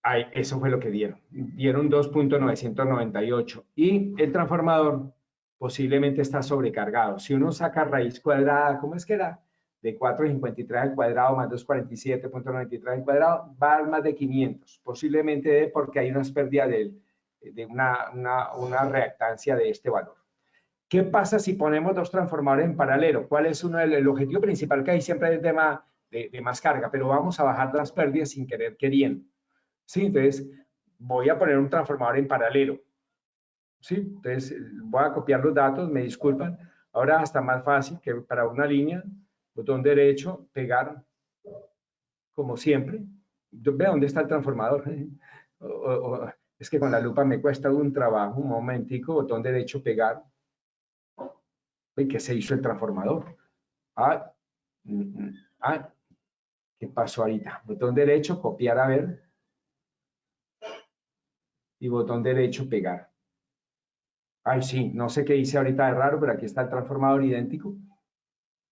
Ay, eso fue lo que dieron. Dieron 2.998 y el transformador posiblemente está sobrecargado. Si uno saca raíz cuadrada, ¿cómo es que era? De 4.53 al cuadrado más 247.93 al cuadrado, va a dar más de 500. Posiblemente porque hay unas pérdidas de una reactancia de este valor. ¿Qué pasa si ponemos dos transformadores en paralelo? ¿Cuál es el objetivo principal? Que hay siempre es de más carga, pero vamos a bajar las pérdidas sin querer queriendo. ¿Sí? Entonces, voy a poner un transformador en paralelo. ¿Sí? Entonces, voy a copiar los datos, me disculpan. Ahora está más fácil que para una línea, botón derecho, pegar, como siempre. Ve dónde está el transformador. Es que con la lupa me cuesta un trabajo, un momentico, botón derecho, pegar. ¿Y qué se hizo el transformador? ¿Qué pasó ahorita? Botón derecho, copiar a ver. Y botón derecho, pegar. Ay, sí, no sé qué hice ahorita de raro, pero aquí está el transformador idéntico.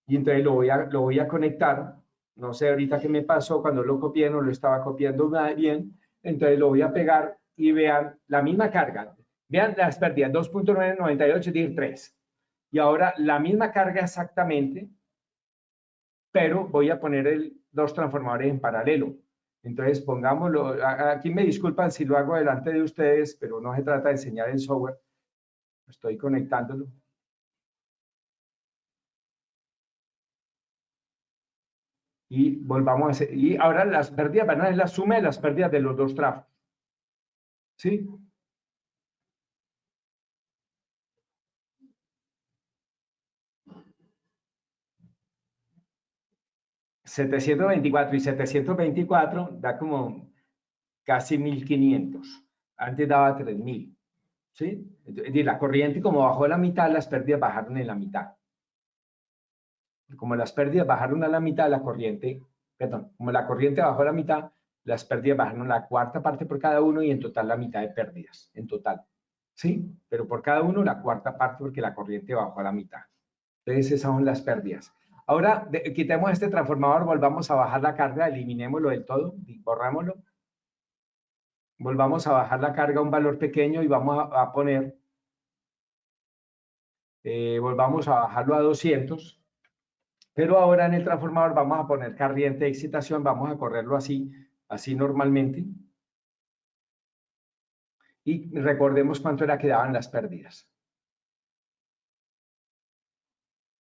Y entonces lo voy a conectar. No sé ahorita qué me pasó, cuando lo copié no lo estaba copiando bien. Entonces lo voy a pegar y vean la misma carga. Vean las pérdidas, 2.998 dividido 3. Y ahora la misma carga exactamente, pero voy a poner dos transformadores en paralelo. Entonces pongámoslo, aquí me disculpan si lo hago delante de ustedes, pero no se trata de enseñar el software. Estoy conectándolo. Y volvamos a hacer, y ahora las pérdidas van a ser la suma de las pérdidas de los dos trafos. ¿Sí? $724 y 724 da como casi 1.500. Antes daba 3.000. ¿Sí? Entonces, la corriente como bajó la mitad, las pérdidas bajaron en la mitad. Como las pérdidas bajaron a la mitad, la corriente, perdón, como la corriente bajó a la mitad, las pérdidas bajaron la cuarta parte por cada uno y en total la mitad de pérdidas, en total. ¿Sí? Pero por cada uno la cuarta parte porque la corriente bajó a la mitad. Entonces esas son las pérdidas. Ahora quitemos este transformador, volvamos a bajar la carga, eliminémoslo del todo, borrámoslo. Volvamos a bajar la carga a un valor pequeño y vamos a poner, volvamos a bajarlo a 200. Pero ahora en el transformador vamos a poner corriente de excitación, vamos a correrlo así normalmente. Y recordemos cuánto era que daban las pérdidas.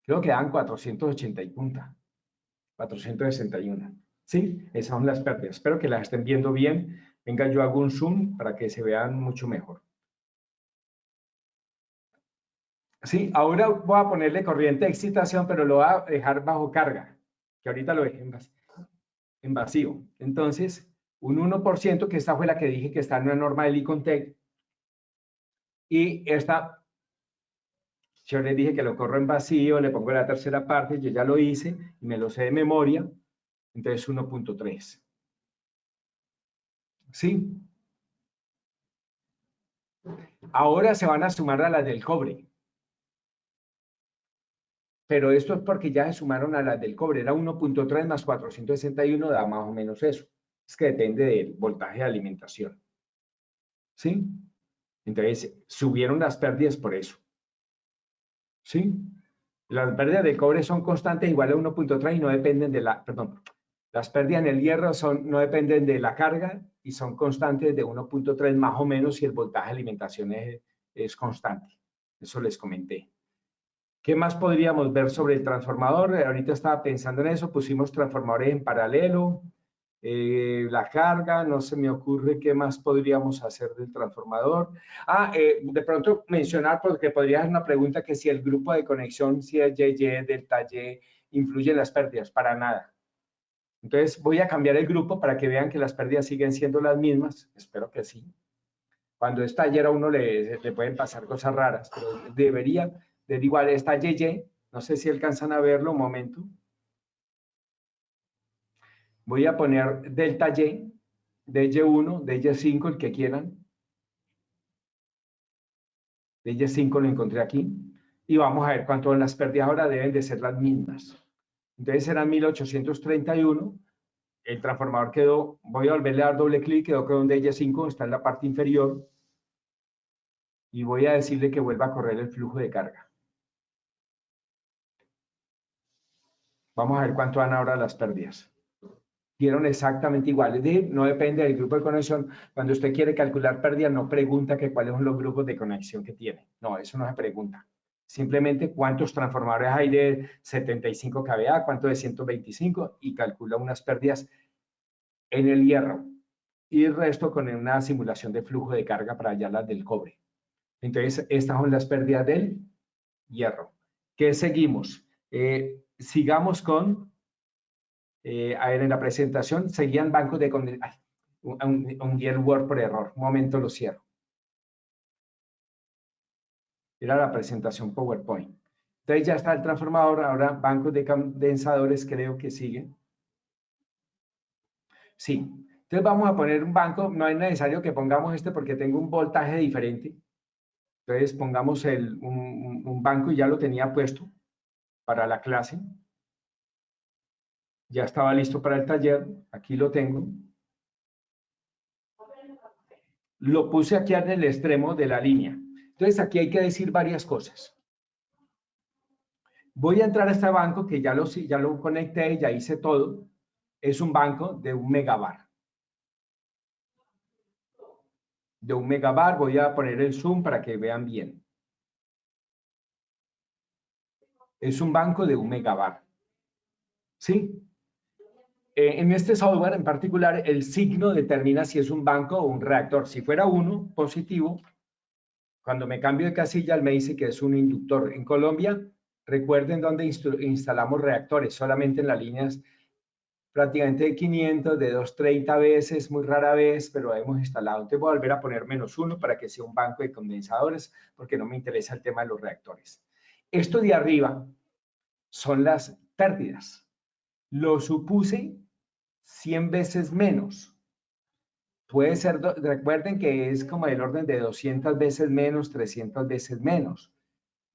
Creo que daban 480 y punta. 461. ¿Sí? Esas son las pérdidas. Espero que las estén viendo bien. Venga, yo hago un zoom para que se vean mucho mejor. Sí, ahora voy a ponerle corriente de excitación, pero lo voy a dejar bajo carga, que ahorita lo dejé en vacío. Entonces, un 1%, que esta fue la que dije que está en una norma del ICONTEC, y esta, yo les dije que lo corro en vacío, le pongo la tercera parte, yo ya lo hice y me lo sé de memoria, entonces 1.3. ¿Sí? Ahora se van a sumar a las del cobre. Pero esto es porque ya se sumaron a las del cobre. Era 1.3 más 461, da más o menos eso. Es que depende del voltaje de alimentación. ¿Sí? Entonces, subieron las pérdidas por eso. ¿Sí? Las pérdidas del cobre son constantes, igual a 1.3 y no dependen de la, perdón, las pérdidas en el hierro no dependen de la carga y son constantes de 1.3 más o menos si el voltaje de alimentación es constante. Eso les comenté. ¿Qué más podríamos ver sobre el transformador? Ahorita estaba pensando en eso, pusimos transformadores en paralelo, la carga, no se me ocurre qué más podríamos hacer del transformador. De pronto mencionar, porque podría ser una pregunta, que si el grupo de conexión, si es YY, delta Y, influye en las pérdidas, para nada. Entonces voy a cambiar el grupo para que vean que las pérdidas siguen siendo las mismas, espero que sí. Cuando es taller a uno le pueden pasar cosas raras, pero debería de igual, está YY, no sé si alcanzan a verlo un momento. Voy a poner delta Y, DY1, DY5, el que quieran. DY5 lo encontré aquí. Y vamos a ver cuánto en las pérdidas ahora deben de ser las mismas. Entonces serán 1831. El transformador quedó, voy a volverle a dar doble clic, quedó con DY5, está en la parte inferior. Y voy a decirle que vuelva a correr el flujo de carga. Vamos a ver cuánto dan ahora las pérdidas. Dieron exactamente igual. Es decir, no depende del grupo de conexión. Cuando usted quiere calcular pérdida, no pregunta que cuáles son los grupos de conexión que tiene. No, eso no se pregunta. Simplemente cuántos transformadores hay de 75 kVA, cuántos de 125 y calcula unas pérdidas en el hierro. Y el resto con una simulación de flujo de carga para hallar las del cobre. Entonces, estas son las pérdidas del hierro. ¿Qué seguimos? Sigamos con... a ver, en la presentación seguían bancos de condensación. Un el Word por error. Un momento lo cierro. Era la presentación PowerPoint. Entonces ya está el transformador. Ahora bancos de condensadores creo que siguen. Sí. Entonces vamos a poner un banco. No es necesario que pongamos este porque tengo un voltaje diferente. Entonces pongamos un banco y ya lo tenía puesto para la clase. Ya estaba listo para el taller. Aquí lo tengo. Lo puse aquí en el extremo de la línea. Entonces aquí hay que decir varias cosas. Voy a entrar a este banco que ya lo conecté, ya hice todo. Es un banco de 1 megabar. De 1 megabar, voy a poner el zoom para que vean bien. Es un banco de 1 megabar. ¿Sí? En este software en particular, el signo determina si es un banco o un reactor. Si fuera uno, positivo, cuando me cambio de casilla, él me dice que es un inductor. En Colombia, recuerden dónde instalamos reactores, solamente en las líneas prácticamente de 500, de 230 veces, muy rara vez, pero hemos instalado. Entonces voy a volver a poner -1 para que sea un banco de condensadores, porque no me interesa el tema de los reactores. Esto de arriba son las pérdidas. Lo supuse 100 veces menos. Puede ser, recuerden que es como del orden de 200 veces menos, 300 veces menos.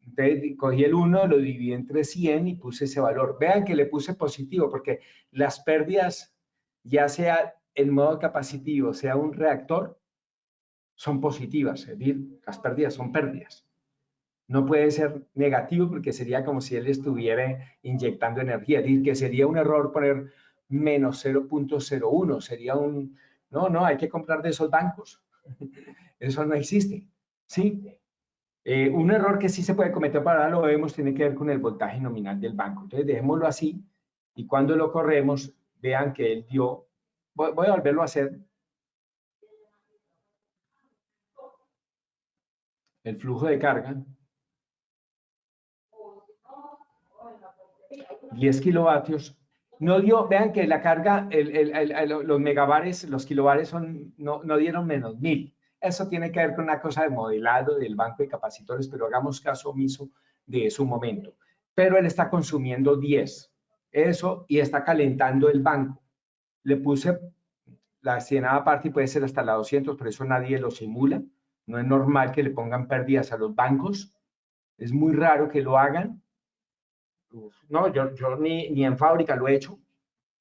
Entonces, cogí el 1, lo dividí entre 100 y puse ese valor. Vean que le puse positivo porque las pérdidas, ya sea en modo capacitivo, sea un reactor, son positivas. Es decir, las pérdidas son pérdidas. No puede ser negativo porque sería como si él estuviera inyectando energía. Es decir, que sería un error poner menos 0.01. Sería un... No, no, hay que comprar de esos bancos. Eso no existe. ¿Sí? Un error que sí se puede cometer, para ahora lo vemos, tiene que ver con el voltaje nominal del banco. Entonces, dejémoslo así y cuando lo corremos, vean que él dio... Voy a volverlo a hacer. El flujo de carga. 10 kilovatios. No dio, vean que la carga, los megabares, los kilobares son, no dieron menos 1000. Eso tiene que ver con una cosa de modelado del banco de capacitores, pero hagamos caso omiso de su momento. Pero él está consumiendo 10. Eso, y está calentando el banco. Le puse la cienada parte y puede ser hasta la 200, pero eso nadie lo simula. No es normal que le pongan pérdidas a los bancos. Es muy raro que lo hagan. No, yo ni en fábrica lo he hecho.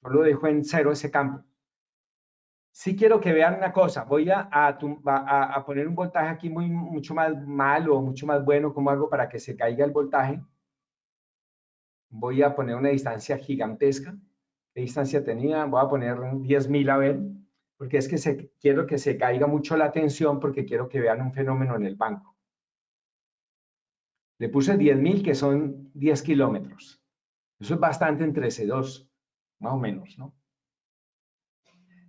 Yo lo dejo en cero ese campo. Sí quiero que vean una cosa. Voy a poner un voltaje aquí mucho más malo, mucho más bueno. ¿Cómo hago para que se caiga el voltaje? Voy a poner una distancia gigantesca. ¿Qué distancia tenía? Voy a poner 10.000 a ver. Porque es que quiero que se caiga mucho la tensión porque quiero que vean un fenómeno en el banco. Le puse 10.000 que son 10 kilómetros. Eso es bastante entre C2, más o menos, ¿no?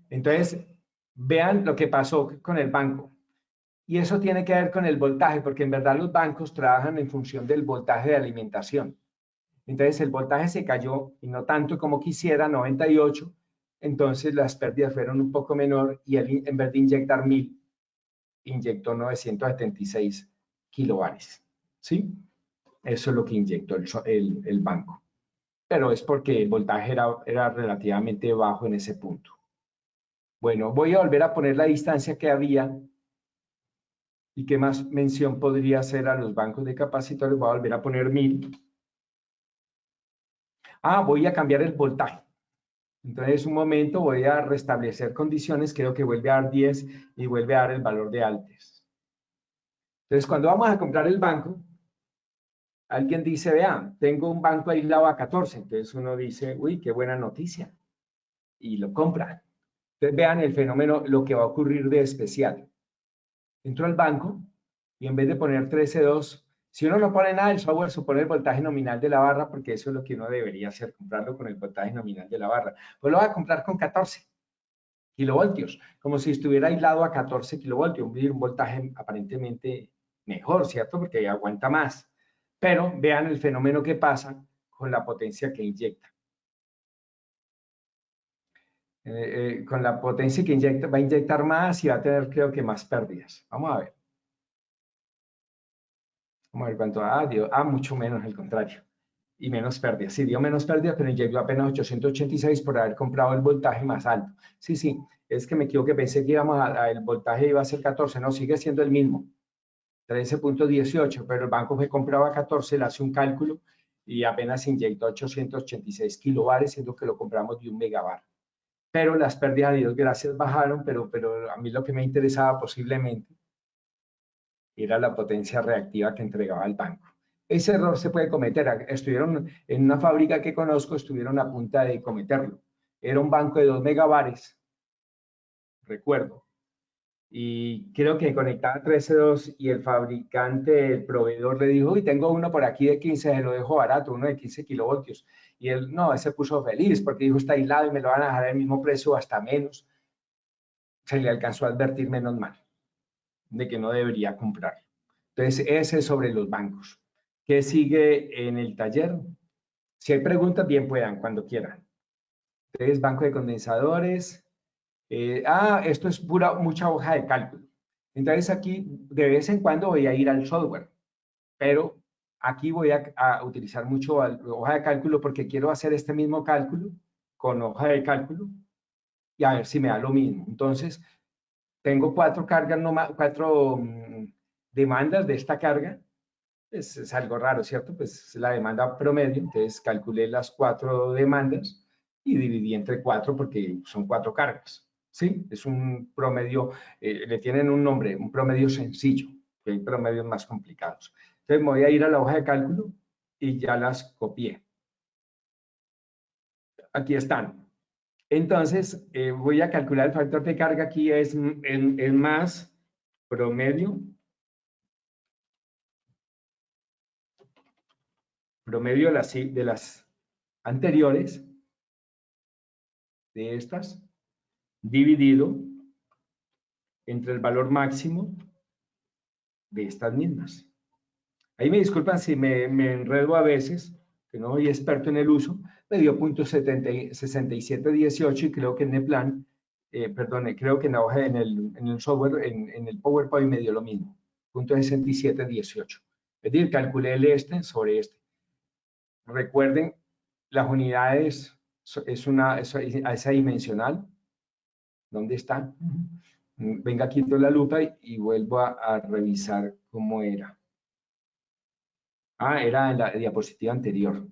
Entonces, vean lo que pasó con el banco. Y eso tiene que ver con el voltaje, porque en verdad los bancos trabajan en función del voltaje de alimentación. Entonces, el voltaje se cayó y no tanto como quisiera, 98. Entonces, las pérdidas fueron un poco menor y él, en vez de inyectar 1000, inyectó 976 kilobares. ¿Sí? Eso es lo que inyectó el banco. Pero es porque el voltaje era relativamente bajo en ese punto. Bueno, voy a volver a poner la distancia que había y qué más mención podría hacer a los bancos de capacitores. Voy a volver a poner 1000. Voy a cambiar el voltaje. Entonces, un momento, voy a restablecer condiciones. Creo que vuelve a dar 10 y vuelve a dar el valor de altes. Entonces, cuando vamos a comprar el banco, alguien dice, vean, tengo un banco aislado a 14. Entonces, uno dice, uy, qué buena noticia. Y lo compra. Entonces, vean el fenómeno, lo que va a ocurrir de especial. Entro al banco y en vez de poner 13.2, si uno no pone nada, el software supone el voltaje nominal de la barra, porque eso es lo que uno debería hacer, comprarlo con el voltaje nominal de la barra. Pues lo va a comprar con 14 kilovoltios, como si estuviera aislado a 14 kilovoltios, un voltaje aparentemente mejor, ¿cierto? Porque aguanta más. Pero vean el fenómeno que pasa con la potencia que inyecta. Con la potencia que inyecta, va a inyectar más y va a tener, creo que, más pérdidas. Vamos a ver. Vamos a ver cuánto dio. Mucho menos, al contrario. Y menos pérdidas. Sí, dio menos pérdidas, pero inyectó apenas 886 por haber comprado el voltaje más alto. Sí, sí, es que me equivoqué, pensé que el voltaje iba a ser 14, no, sigue siendo el mismo, 13.18, pero el banco fue comprado a 14, le hace un cálculo y apenas inyectó 886 kilobares, siendo que lo compramos de 1 megabar. Pero las pérdidas, a Dios gracias, bajaron, pero a mí lo que me interesaba posiblemente era la potencia reactiva que entregaba el banco. Ese error se puede cometer. Estuvieron en una fábrica que conozco, estuvieron a punto de cometerlo. Era un banco de 2 megabares, recuerdo, y creo que conectaba 13.2 y el fabricante, el proveedor le dijo, uy, tengo uno por aquí de 15, se lo dejo barato, uno de 15 kilovoltios. Y él, no, se puso feliz porque dijo, está aislado y me lo van a dejar al mismo precio o hasta menos. Se le alcanzó a advertir menos mal de que no debería comprar. Entonces, ese es sobre los bancos. ¿Qué sigue en el taller? Si hay preguntas, bien puedan, cuando quieran. Entonces, banco de condensadores. Esto es mucha hoja de cálculo. Entonces, aquí de vez en cuando voy a ir al software, pero aquí voy a utilizar mucho hoja de cálculo porque quiero hacer este mismo cálculo con hoja de cálculo y a ver si me da lo mismo. Entonces, tengo 4 cargas, cuatro demandas de esta carga. Es algo raro, ¿cierto? Pues es la demanda promedio, entonces calculé las 4 demandas y dividí entre 4 porque son 4 cargas, ¿sí? Es un promedio, le tienen un nombre, un promedio sencillo, que hay promedios más complicados. Entonces me voy a ir a la hoja de cálculo y ya las copié. Aquí están. Entonces, voy a calcular el factor de carga aquí, es más promedio de las anteriores, de estas, dividido entre el valor máximo de estas mismas. Ahí me disculpan si me enredo a veces, que no soy experto en el uso, me dio .6718 y creo que en el plan, creo que en la hoja, en el software, en el PowerPoint me dio lo mismo, .6718. Es decir, calculé el este sobre este. Recuerden, las unidades es adimensional. ¿Dónde está? Venga, quito la lupa y vuelvo a revisar cómo era. Ah, era en la diapositiva anterior.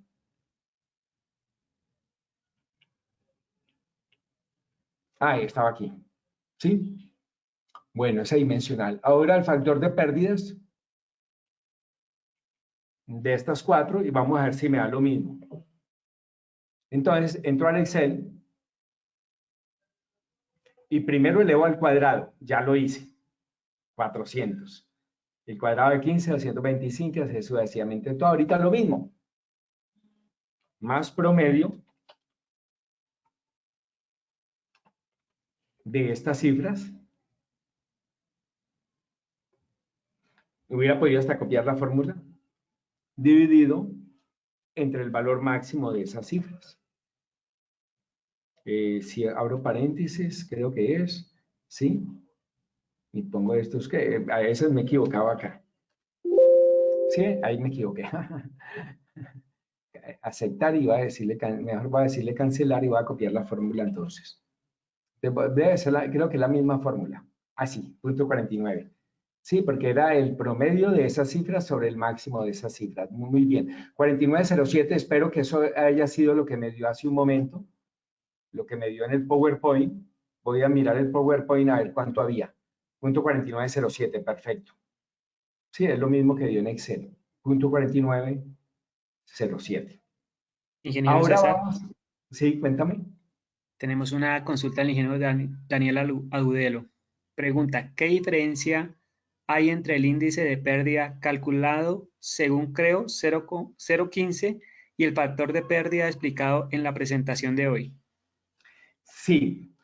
Ah, estaba aquí. ¿Sí? Bueno, es adimensional. Ahora el factor de pérdidas de estas 4 y vamos a ver si me da lo mismo. Entonces, entro al Excel y primero elevo al cuadrado. Ya lo hice. 400. El cuadrado de 15, 225, así sucesivamente. Todo ahorita lo mismo. Más promedio de estas cifras. Hubiera podido hasta copiar la fórmula. Dividido entre el valor máximo de esas cifras. Si abro paréntesis, creo que es, ¿sí? Y pongo estos que a veces me equivocaba acá. Sí, ahí me equivoqué. Aceptar y va a decirle, mejor va a decirle cancelar y va a copiar la fórmula entonces. Debe ser, creo que la misma fórmula. Así, .49. Sí, porque era el promedio de esas cifras sobre el máximo de esas cifras. Muy bien. 4907, espero que eso haya sido lo que me dio hace un momento. Lo que me dio en el PowerPoint. Voy a mirar el PowerPoint a ver cuánto había. .4907, perfecto. Sí, es lo mismo que dio en Excel. .4907. Ingeniero Ahora César, vamos. Sí, cuéntame. tenemos una consulta del ingeniero Daniel Agudelo. Pregunta, ¿qué diferencia hay entre el índice de pérdida calculado según creo 0.15 y el factor de pérdida explicado en la presentación de hoy? Sí,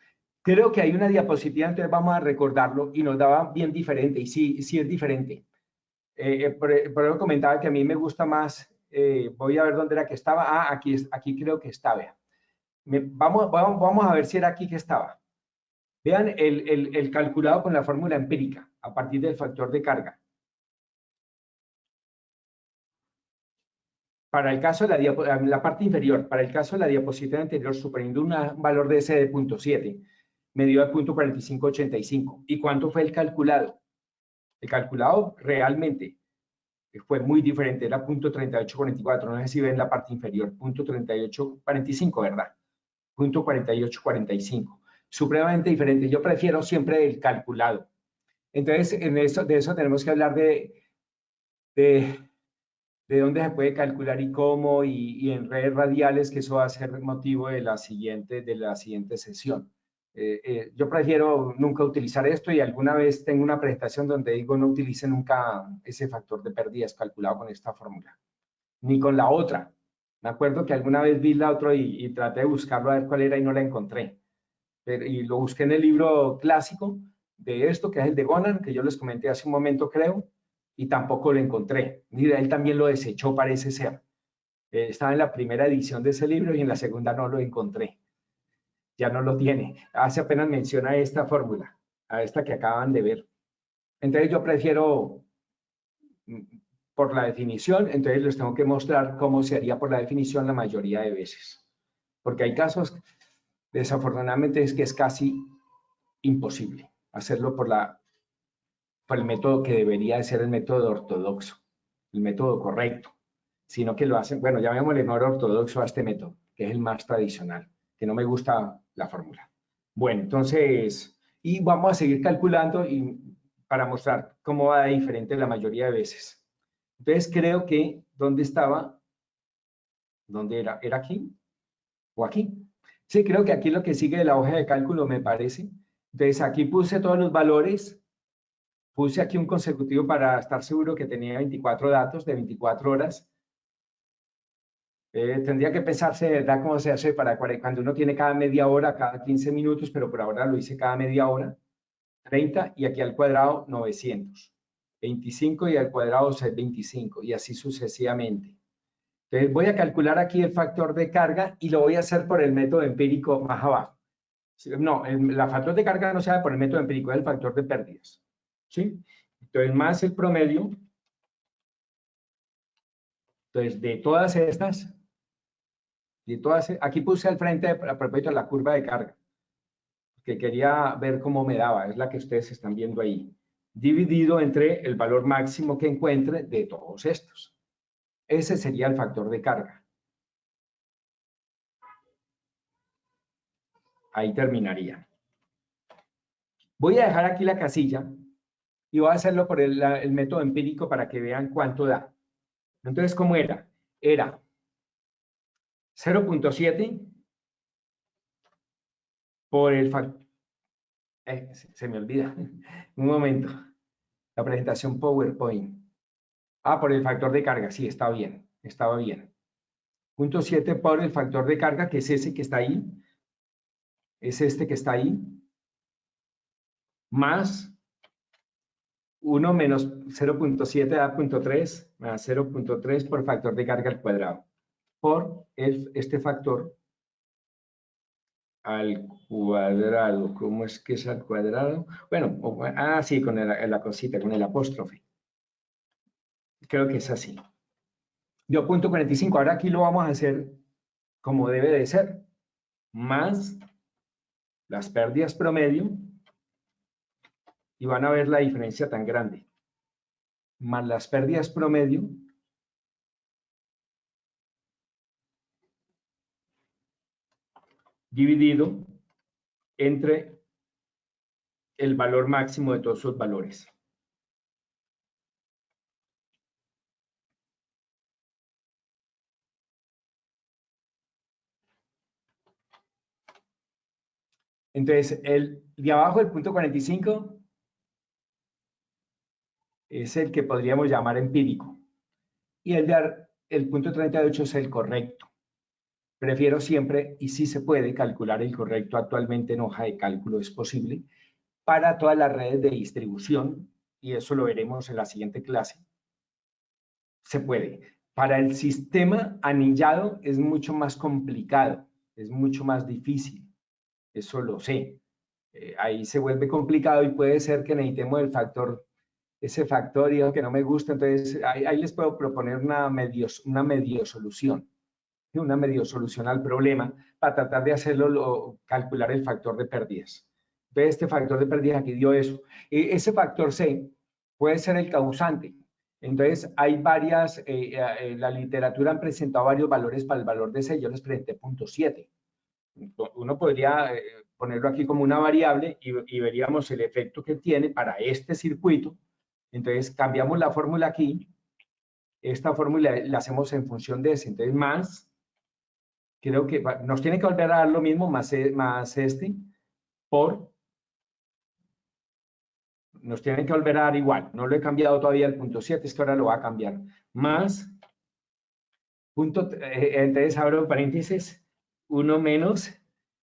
creo que hay una diapositiva, entonces vamos a recordarlo y nos daba bien diferente, y sí, sí es diferente. Por eso comentaba que a mí me gusta más, voy a ver dónde era que estaba. Ah, aquí creo que estaba. Vamos a ver si era aquí que estaba. Vean el calculado con la fórmula empírica a partir del factor de carga. Para el caso de la parte inferior, para el caso de la diapositiva anterior, suponiendo un valor de ese de 0.7, me dio el .4585. ¿Y cuánto fue el calculado? El calculado realmente fue muy diferente, era .3844, no sé si ven la parte inferior, .3845, ¿verdad? .4845, supremamente diferente. Yo prefiero siempre el calculado. Entonces, de eso tenemos que hablar de dónde se puede calcular y cómo, y en redes radiales, que eso va a ser motivo de la siguiente sesión. Yo prefiero nunca utilizar esto y alguna vez tengo una presentación donde digo no utilice nunca ese factor de pérdidas calculado con esta fórmula, ni con la otra. Me acuerdo que alguna vez vi la otra y traté de buscarlo a ver cuál era y no la encontré. Y lo busqué en el libro clásico de esto, que es el de Gonan, que yo les comenté hace un momento, creo, y tampoco lo encontré. Mira, él también lo desechó, parece ser. Estaba en la primera edición de ese libro y en la segunda no lo encontré. Ya no lo tiene. Hace apenas menciona esta fórmula, a esta que acaban de ver. Entonces yo prefiero por la definición, entonces les tengo que mostrar cómo se haría por la definición la mayoría de veces. Porque hay casos, desafortunadamente, es que es casi imposible hacerlo por el método que debería de ser el método ortodoxo, el método correcto, sino que lo hacen, bueno, llamémosle no ortodoxo a este método, que es el más tradicional, que no me gusta la fórmula. Bueno, entonces, y vamos a seguir calculando y para mostrar cómo va de diferente la mayoría de veces. Entonces creo que, ¿dónde estaba? ¿Dónde era? ¿Era aquí? ¿O aquí? Sí, creo que aquí lo que sigue de la hoja de cálculo me parece. Entonces aquí puse todos los valores, puse aquí un consecutivo para estar seguro que tenía 24 datos de 24 horas. Tendría que pensarse, ¿verdad?, cómo se hace para cuando uno tiene cada media hora, cada 15 minutos, pero por ahora lo hice cada media hora. 30 y aquí al cuadrado 900. 25 y al cuadrado 25 y así sucesivamente. Entonces voy a calcular aquí el factor de carga y lo voy a hacer por el método empírico más abajo. No, el factor de carga no se hace por el método empírico, es el factor de pérdidas. ¿Sí? Entonces más el promedio. Entonces de todas estas, aquí puse al frente a propósito la curva de carga, que quería ver cómo me daba, es la que ustedes están viendo ahí, dividido entre el valor máximo que encuentre de todos estos. Ese sería el factor de carga. Ahí terminaría. Voy a dejar aquí la casilla y voy a hacerlo por el método empírico para que vean cuánto da. Entonces, ¿cómo era? Era 0.7 por el factor... se me olvida. Un momento. La presentación PowerPoint. Por el factor de carga. Sí, está bien. Estaba bien. 0.7 por el factor de carga, que es ese que está ahí. Es este que está ahí. Más 1 menos 0.7 da 0.3, más 0.3 por factor de carga al cuadrado. Por este factor al cuadrado. ¿Cómo es que es al cuadrado? Bueno, sí, con la cosita, con el apóstrofe. Creo que es así. Dio 0.45. Ahora aquí lo vamos a hacer como debe de ser. Más las pérdidas promedio. Y van a ver la diferencia tan grande. Más las pérdidas promedio. Dividido entre el valor máximo de todos sus valores. Entonces, el de abajo, el 0.45, es el que podríamos llamar empírico. Y el 0.38 es el correcto. Prefiero siempre, y si se puede, calcular el correcto. Actualmente en hoja de cálculo es posible para todas las redes de distribución, y eso lo veremos en la siguiente clase. Se puede. Para el sistema anillado es mucho más complicado, es mucho más difícil. Eso lo sé. Ahí se vuelve complicado y puede ser que necesitemos ese factor y que no me gusta. Entonces, ahí les puedo proponer una medio solución. Una medio solución al problema para tratar de hacerlo, calcular el factor de pérdidas. Entonces, este factor de pérdidas aquí dio eso. Ese factor C puede ser el causante. Entonces, hay varias, la literatura han presentado varios valores para el valor de C. Yo les presenté 0.7. Uno podría ponerlo aquí como una variable y veríamos el efecto que tiene para este circuito. Entonces, cambiamos la fórmula aquí. Esta fórmula la hacemos en función de ese. Entonces, más, creo que nos tiene que volver a dar lo mismo, más este, por, nos tiene que volver a dar igual. No lo he cambiado todavía el 0.7, es que ahora lo va a cambiar. Más, entonces abro paréntesis, 1 menos,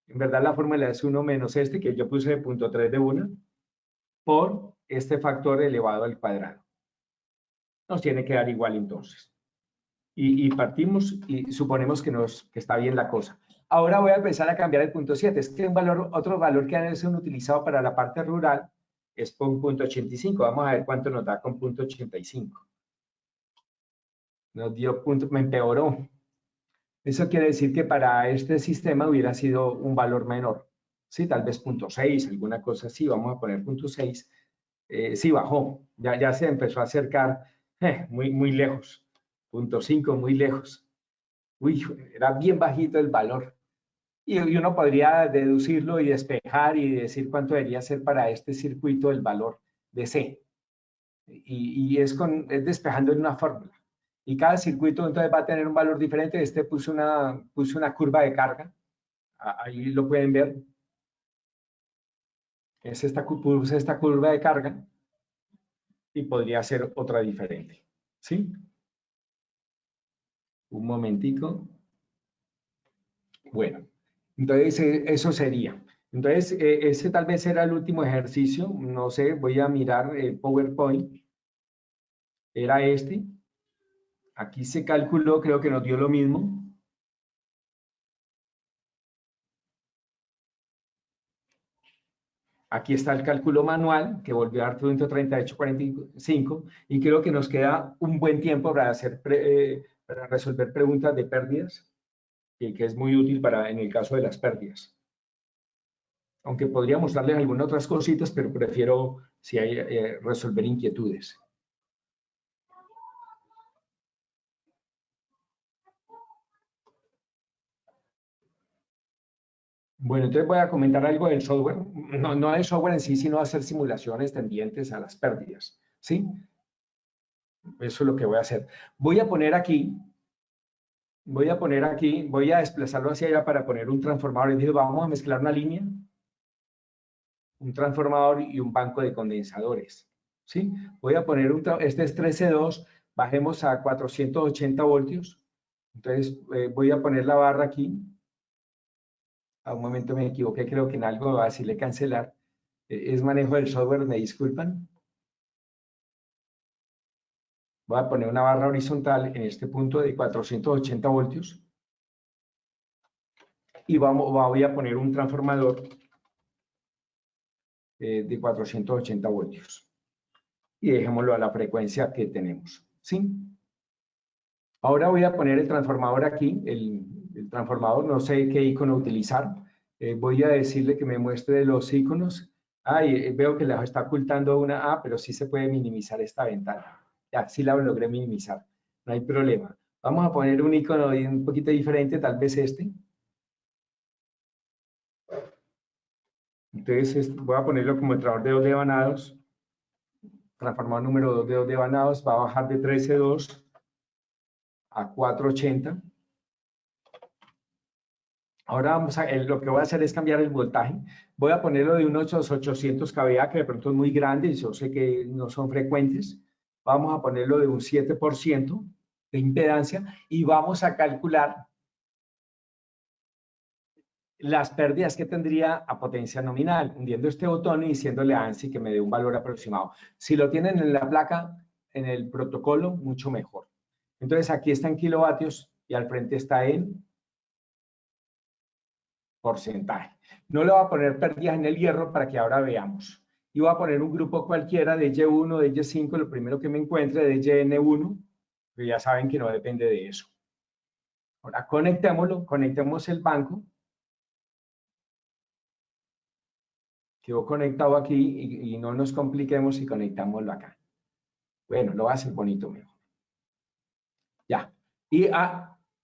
en verdad la fórmula es 1 menos este, que yo puse 0.3 de 1, por este factor elevado al cuadrado. Nos tiene que dar igual entonces. Y partimos y suponemos que está bien la cosa. Ahora voy a empezar a cambiar el 0.7. Es que otro valor que han sido utilizado para la parte rural es 0.85. Vamos a ver cuánto nos da con 0.85. Nos dio me empeoró. Eso quiere decir que para este sistema hubiera sido un valor menor. Sí, tal vez 0.6, alguna cosa así, vamos a poner 0.6. Sí, bajó, ya se empezó a acercar muy lejos, 0.5 muy lejos. Uy, era bien bajito el valor. Y uno podría deducirlo y despejar y decir cuánto debería ser para este circuito el valor de C. Y es despejando en una fórmula. Y cada circuito entonces va a tener un valor diferente. Este puse una curva de carga. Ahí lo pueden ver. Puse esta curva de carga y podría ser otra diferente. ¿Sí? Un momentico. Bueno, entonces eso sería. Entonces, ese tal vez era el último ejercicio. No sé, voy a mirar el PowerPoint. Era este. Aquí se calculó, creo que nos dio lo mismo. Aquí está el cálculo manual, que volvió a dar 38.45, y creo que nos queda un buen tiempo para resolver preguntas de pérdidas, que es muy útil en el caso de las pérdidas. Aunque podría mostrarles algunas otras cositas, pero prefiero resolver inquietudes. Bueno, entonces voy a comentar algo del software, no del software en sí, sino hacer simulaciones tendientes a las pérdidas, ¿sí? Eso es lo que voy a hacer. Voy a poner aquí, voy a desplazarlo hacia allá para poner un transformador. Les digo, vamos a mezclar una línea, un transformador y un banco de condensadores, ¿sí? Voy a poner este es 13.2, bajemos a 480 voltios. Entonces, voy a poner la barra aquí. A un momento me equivoqué, creo que en algo va a decirle cancelar. Es manejo del software, me disculpan. Voy a poner una barra horizontal en este punto de 480 voltios. Y voy a poner un transformador de 480 voltios. Y dejémoslo a la frecuencia que tenemos. ¿Sí? Ahora voy a poner el transformador aquí. El transformador, no sé qué icono utilizar. Voy a decirle que me muestre los iconos. Veo que la está ocultando una A, pero sí se puede minimizar esta ventana. Ya, sí la logré minimizar. No hay problema. Vamos a poner un icono un poquito diferente, tal vez este. Entonces voy a ponerlo como entrador de 2 devanados. Transformador número 2 de 2 devanados va a bajar de 13.2 a 480. Ahora lo que voy a hacer es cambiar el voltaje. Voy a ponerlo de unos 800 kVA, que de pronto es muy grande y yo sé que no son frecuentes. Vamos a ponerlo de un 7% de impedancia y vamos a calcular las pérdidas que tendría a potencia nominal, hundiendo este botón y diciéndole a ANSI que me dé un valor aproximado. Si lo tienen en la placa, en el protocolo, mucho mejor. Entonces aquí está en kilovatios y al frente está en porcentaje. No le voy a poner pérdidas en el hierro para que ahora veamos. Y voy a poner un grupo cualquiera de Y1, de Y5, lo primero que me encuentre, de YN1, pero ya saben que no depende de eso. Ahora conectemos el banco. Quedó conectado aquí y no nos compliquemos y conectámoslo acá. Bueno, lo va a hacer bonito mejor. Ya. Y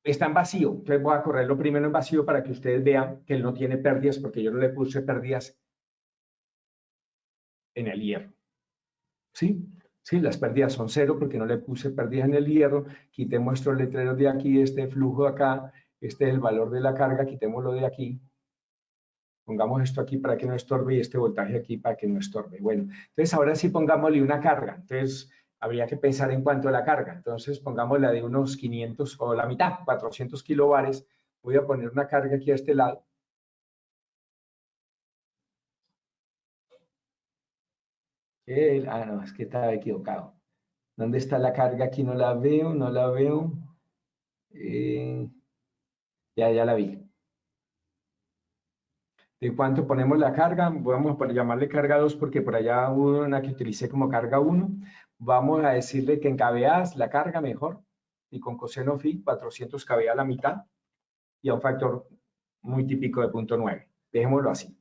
está en vacío. Entonces voy a correrlo primero en vacío para que ustedes vean que él no tiene pérdidas porque yo no le puse pérdidas en el hierro. ¿Sí? Sí, las pérdidas son cero porque no le puse pérdidas en el hierro. Quitemos estos letreros de aquí, este flujo de acá, este es el valor de la carga, quitémoslo de aquí. Pongamos esto aquí para que no estorbe y este voltaje aquí para que no estorbe. Bueno, entonces ahora sí pongámosle una carga. Entonces habría que pensar en cuanto a la carga. Entonces pongámosla de unos 500 o la mitad, 400 kilobares. Voy a poner una carga aquí a este lado. No, es que estaba equivocado. ¿Dónde está la carga? Aquí no la veo, no la veo. Ya la vi. ¿De cuánto ponemos la carga? Vamos a llamarle carga 2 porque por allá hubo una que utilicé como carga 1. Vamos a decirle que en kVA la carga mejor y con coseno phi 400 kVA a la mitad y a un factor muy típico de 0.9. Dejémoslo así.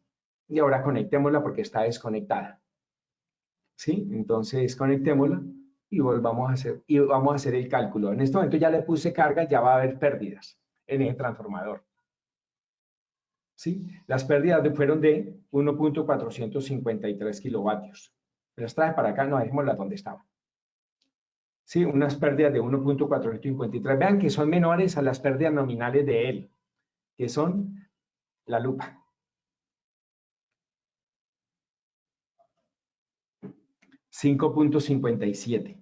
y ahora conectémosla porque está desconectada. ¿Sí? Entonces conectémosla y vamos a hacer el cálculo. En este momento ya le puse carga, ya va a haber pérdidas en el transformador. ¿Sí? Las pérdidas fueron de 1.453 kilovatios. Las traje para acá, no, dejémoslas donde estaban. Sí, unas pérdidas de 1.453. Vean que son menores a las pérdidas nominales de él, que son la lupa. $5.57.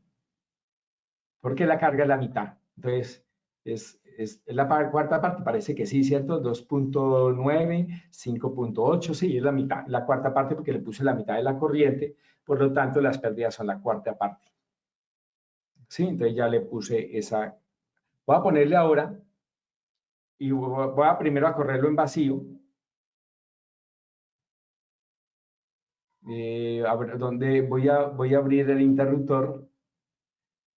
Porque la carga es la mitad. Entonces, es la cuarta parte, parece que sí, ¿cierto? 2.9, 5.8, sí, es la mitad. La cuarta parte porque le puse la mitad de la corriente, por lo tanto, las pérdidas son la cuarta parte. Sí, entonces ya le puse esa. Voy a ponerle ahora, y voy a primero a correrlo en vacío. Donde voy a abrir el interruptor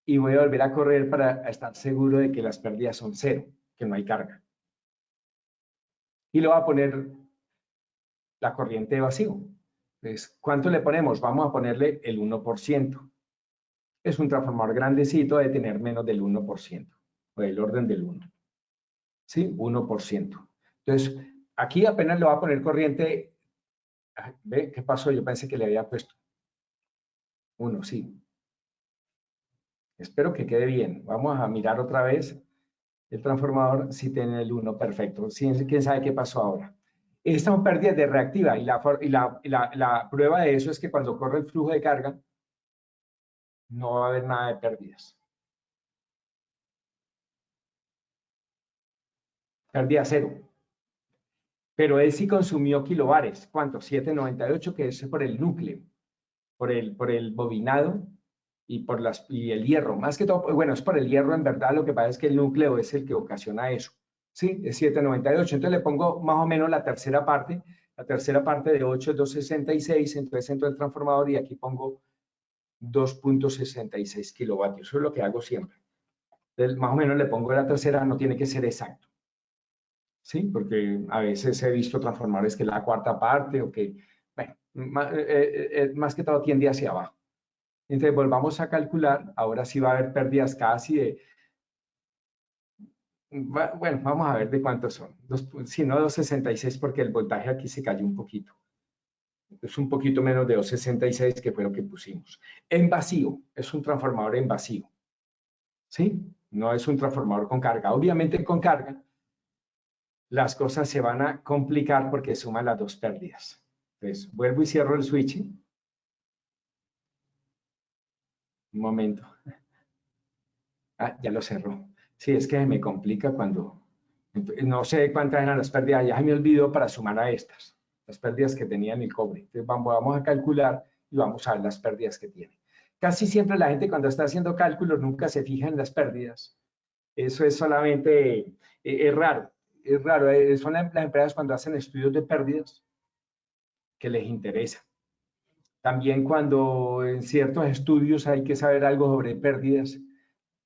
y voy a volver a correr para estar seguro de que las pérdidas son cero, que no hay carga. Y le voy a poner la corriente de vacío. Entonces, ¿cuánto le ponemos? Vamos a ponerle el 1%. Es un transformador grandecito de tener menos del 1%, o del orden del 1. ¿Sí? 1%. Entonces, aquí apenas le voy a poner corriente. ¿Ve qué pasó? Yo pensé que le había puesto 1, sí. Espero que quede bien. Vamos a mirar otra vez el transformador si tiene el 1 perfecto. ¿Quién sabe qué pasó ahora? Estas son pérdidas de reactiva y la prueba de eso es que cuando corre el flujo de carga no va a haber nada de pérdidas. Pérdida cero. Pero él sí consumió kilobares. ¿Cuánto? 798, que es por el núcleo, por el bobinado y el hierro. Más que todo, bueno, es por el hierro en verdad. Lo que pasa es que el núcleo es el que ocasiona eso. ¿Sí? Es 798. Entonces le pongo más o menos la tercera parte. La tercera parte de 8 es 266. Entonces entro al transformador y aquí pongo 2.66 kilovatios. Eso es lo que hago siempre. Entonces, más o menos le pongo la tercera, no tiene que ser exacto. ¿Sí? Porque a veces he visto transformadores que la cuarta parte o que, bueno, más que todo tiende hacia abajo. Entonces, volvamos a calcular. Ahora sí va a haber pérdidas casi de, bueno, vamos a ver de cuántos son. Si no, 266 porque el voltaje aquí se cayó un poquito. Es un poquito menos de 266 que fue lo que pusimos. En vacío, es un transformador en vacío. ¿Sí? No es un transformador con carga. Obviamente con carga, las cosas se van a complicar porque suman las dos pérdidas. Entonces, vuelvo y cierro el switch. Un momento. Ah, ya lo cerró. Sí, es que me complica cuando... No sé cuántas eran las pérdidas, ya se me olvidó para sumar a estas, las pérdidas que tenía en el cobre. Entonces, vamos a calcular y vamos a ver las pérdidas que tiene. Casi siempre la gente cuando está haciendo cálculos nunca se fija en las pérdidas. Eso es solamente, es raro. Es raro, son las empresas cuando hacen estudios de pérdidas que les interesa. También cuando en ciertos estudios hay que saber algo sobre pérdidas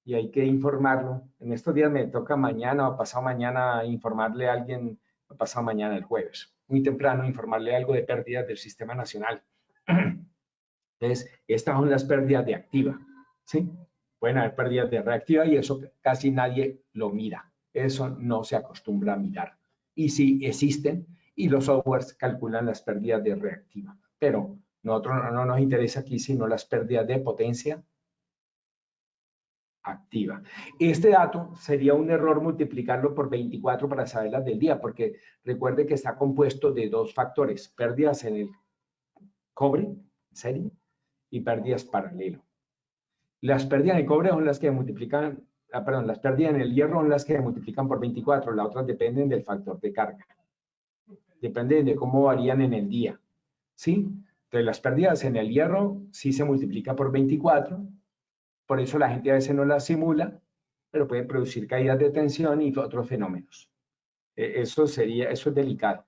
y hay que informarlo. En estos días me toca mañana o pasado mañana informarle a alguien, o pasado mañana el jueves, muy temprano informarle algo de pérdidas del sistema nacional. Entonces, estas son las pérdidas de activa, ¿sí? Pueden haber pérdidas de reactiva y eso casi nadie lo mira. Eso no se acostumbra a mirar. Y sí existen y los softwares calculan las pérdidas de reactiva. Pero nosotros no nos interesa aquí sino las pérdidas de potencia activa. Este dato sería un error multiplicarlo por 24 para saber las del día, porque recuerde que está compuesto de dos factores, pérdidas en el cobre, serie, y pérdidas paralelo. Las pérdidas en el cobre son las que multiplican, perdón, las pérdidas en el hierro son las que multiplican por 24, las otras dependen del factor de carga. Depende de cómo varían en el día, ¿sí? Entonces, las pérdidas en el hierro sí se multiplican por 24, por eso la gente a veces no las simula, pero puede producir caídas de tensión y otros fenómenos. Eso es delicado.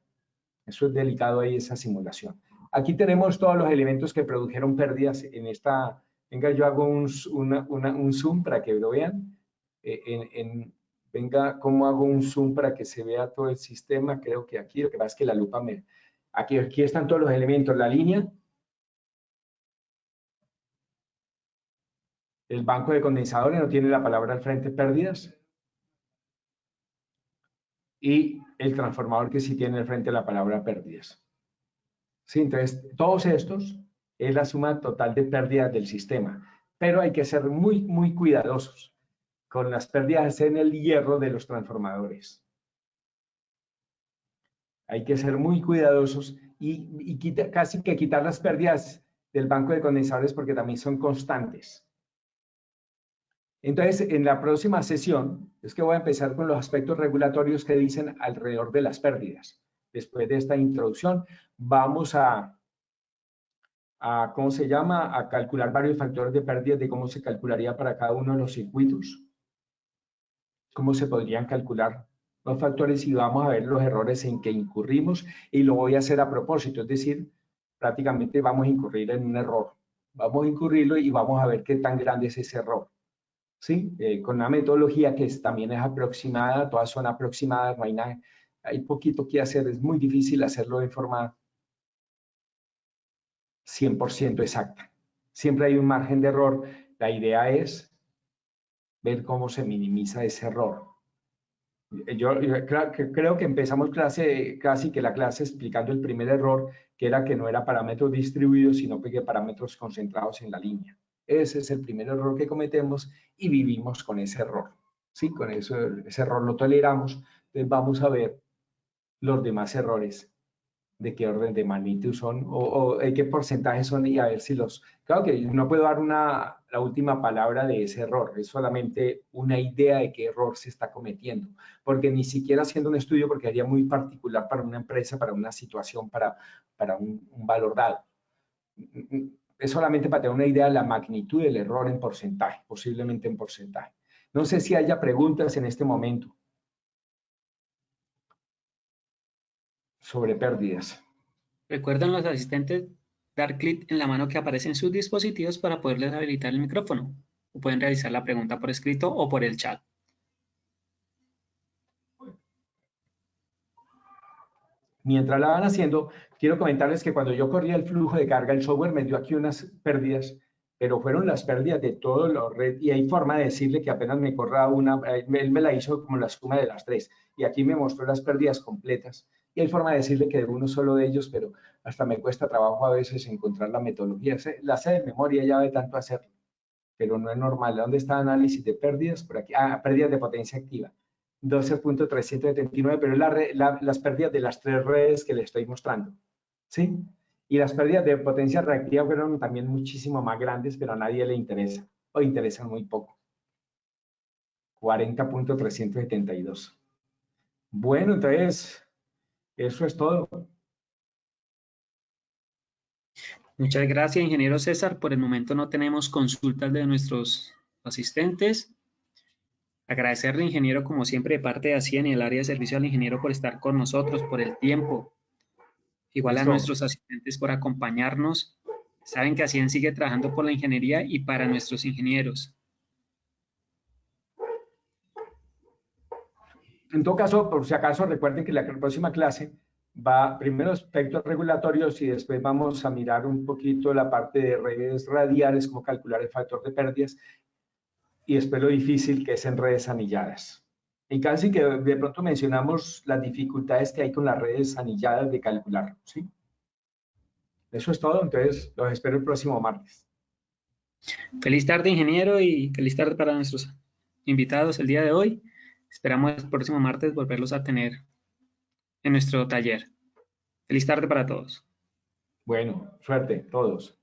Eso es delicado ahí, esa simulación. Aquí tenemos todos los elementos que produjeron pérdidas en esta. Venga, yo hago un zoom para que lo vean. Venga, ¿cómo hago un zoom para que se vea todo el sistema? Creo que aquí, lo que pasa es que la lupa Aquí están todos los elementos, la línea, el banco de condensadores no tiene la palabra al frente, pérdidas, y el transformador que sí tiene al frente la palabra pérdidas. Sí, entonces, todos estos es la suma total de pérdidas del sistema, pero hay que ser muy, muy cuidadosos con las pérdidas en el hierro de los transformadores. Hay que ser muy cuidadosos y casi que quitar las pérdidas del banco de condensadores porque también son constantes. Entonces, en la próxima sesión, es que voy a empezar con los aspectos regulatorios que dicen alrededor de las pérdidas. Después de esta introducción, vamos ¿cómo se llama? A calcular varios factores de pérdidas de cómo se calcularía para cada uno de los circuitos. Cómo se podrían calcular los factores y vamos a ver los errores en que incurrimos y lo voy a hacer a propósito, es decir, prácticamente vamos a incurrir en un error. Vamos a incurrirlo y vamos a ver qué tan grande es ese error. ¿Sí? Con una metodología que también es aproximada, todas son aproximadas, no hay nada, hay poquito que hacer, es muy difícil hacerlo de forma 100% exacta. Siempre hay un margen de error. La idea es ver cómo se minimiza ese error. Yo creo que empezamos casi que la clase explicando el primer error, que era que no era parámetros distribuidos, sino que parámetros concentrados en la línea. Ese es el primer error que cometemos y vivimos con ese error. Sí, con eso, ese error lo toleramos. Entonces vamos a ver los demás errores, de qué orden de magnitud son o qué porcentaje son y a ver si los... Claro que no puedo dar la última palabra de ese error, es solamente una idea de qué error se está cometiendo, porque ni siquiera haciendo un estudio, porque sería muy particular para una empresa, para una situación, para un valor dado. Es solamente para tener una idea de la magnitud del error en porcentaje, posiblemente en porcentaje. No sé si haya preguntas en este momento sobre pérdidas. Recuerden los asistentes dar clic en la mano que aparece en sus dispositivos para poderles habilitar el micrófono. O pueden realizar la pregunta por escrito o por el chat. Mientras la van haciendo, quiero comentarles que cuando yo corría el flujo de carga, el software me dio aquí unas pérdidas, pero fueron las pérdidas de todo la red y hay forma de decirle que apenas me corra una, él me la hizo como la suma de las tres y aquí me mostró las pérdidas completas y hay forma de decirle que de uno solo de ellos, pero hasta me cuesta trabajo a veces encontrar la metodología. La sé de memoria ya de tanto hacerlo, pero no es normal. ¿Dónde está el análisis de pérdidas? Por aquí. Pérdidas de potencia activa. 12.379, pero es las pérdidas de las tres redes que le estoy mostrando. ¿Sí? Y las pérdidas de potencia reactiva fueron también muchísimo más grandes, pero a nadie le interesa, o interesan muy poco. 40.372. Bueno, entonces, eso es todo. Muchas gracias, ingeniero César. Por el momento no tenemos consultas de nuestros asistentes. Agradecerle, ingeniero, como siempre, de parte de ASIEN y el área de servicio al ingeniero por estar con nosotros, por el tiempo. Igual a Listo. nuestros asistentes por acompañarnos. Saben que ASIEN sigue trabajando por la ingeniería y para nuestros ingenieros. En todo caso, por si acaso, recuerden que la próxima clase va primero aspectos regulatorios y después vamos a mirar un poquito la parte de redes radiales, cómo calcular el factor de pérdidas y después lo difícil que es en redes anilladas. En casi que de pronto mencionamos las dificultades que hay con las redes anilladas de calcular, ¿sí? Eso es todo, entonces los espero el próximo martes. Feliz tarde, ingeniero, y feliz tarde para nuestros invitados el día de hoy. Esperamos el próximo martes volverlos a tener en nuestro taller. Feliz tarde para todos. Bueno, suerte, todos.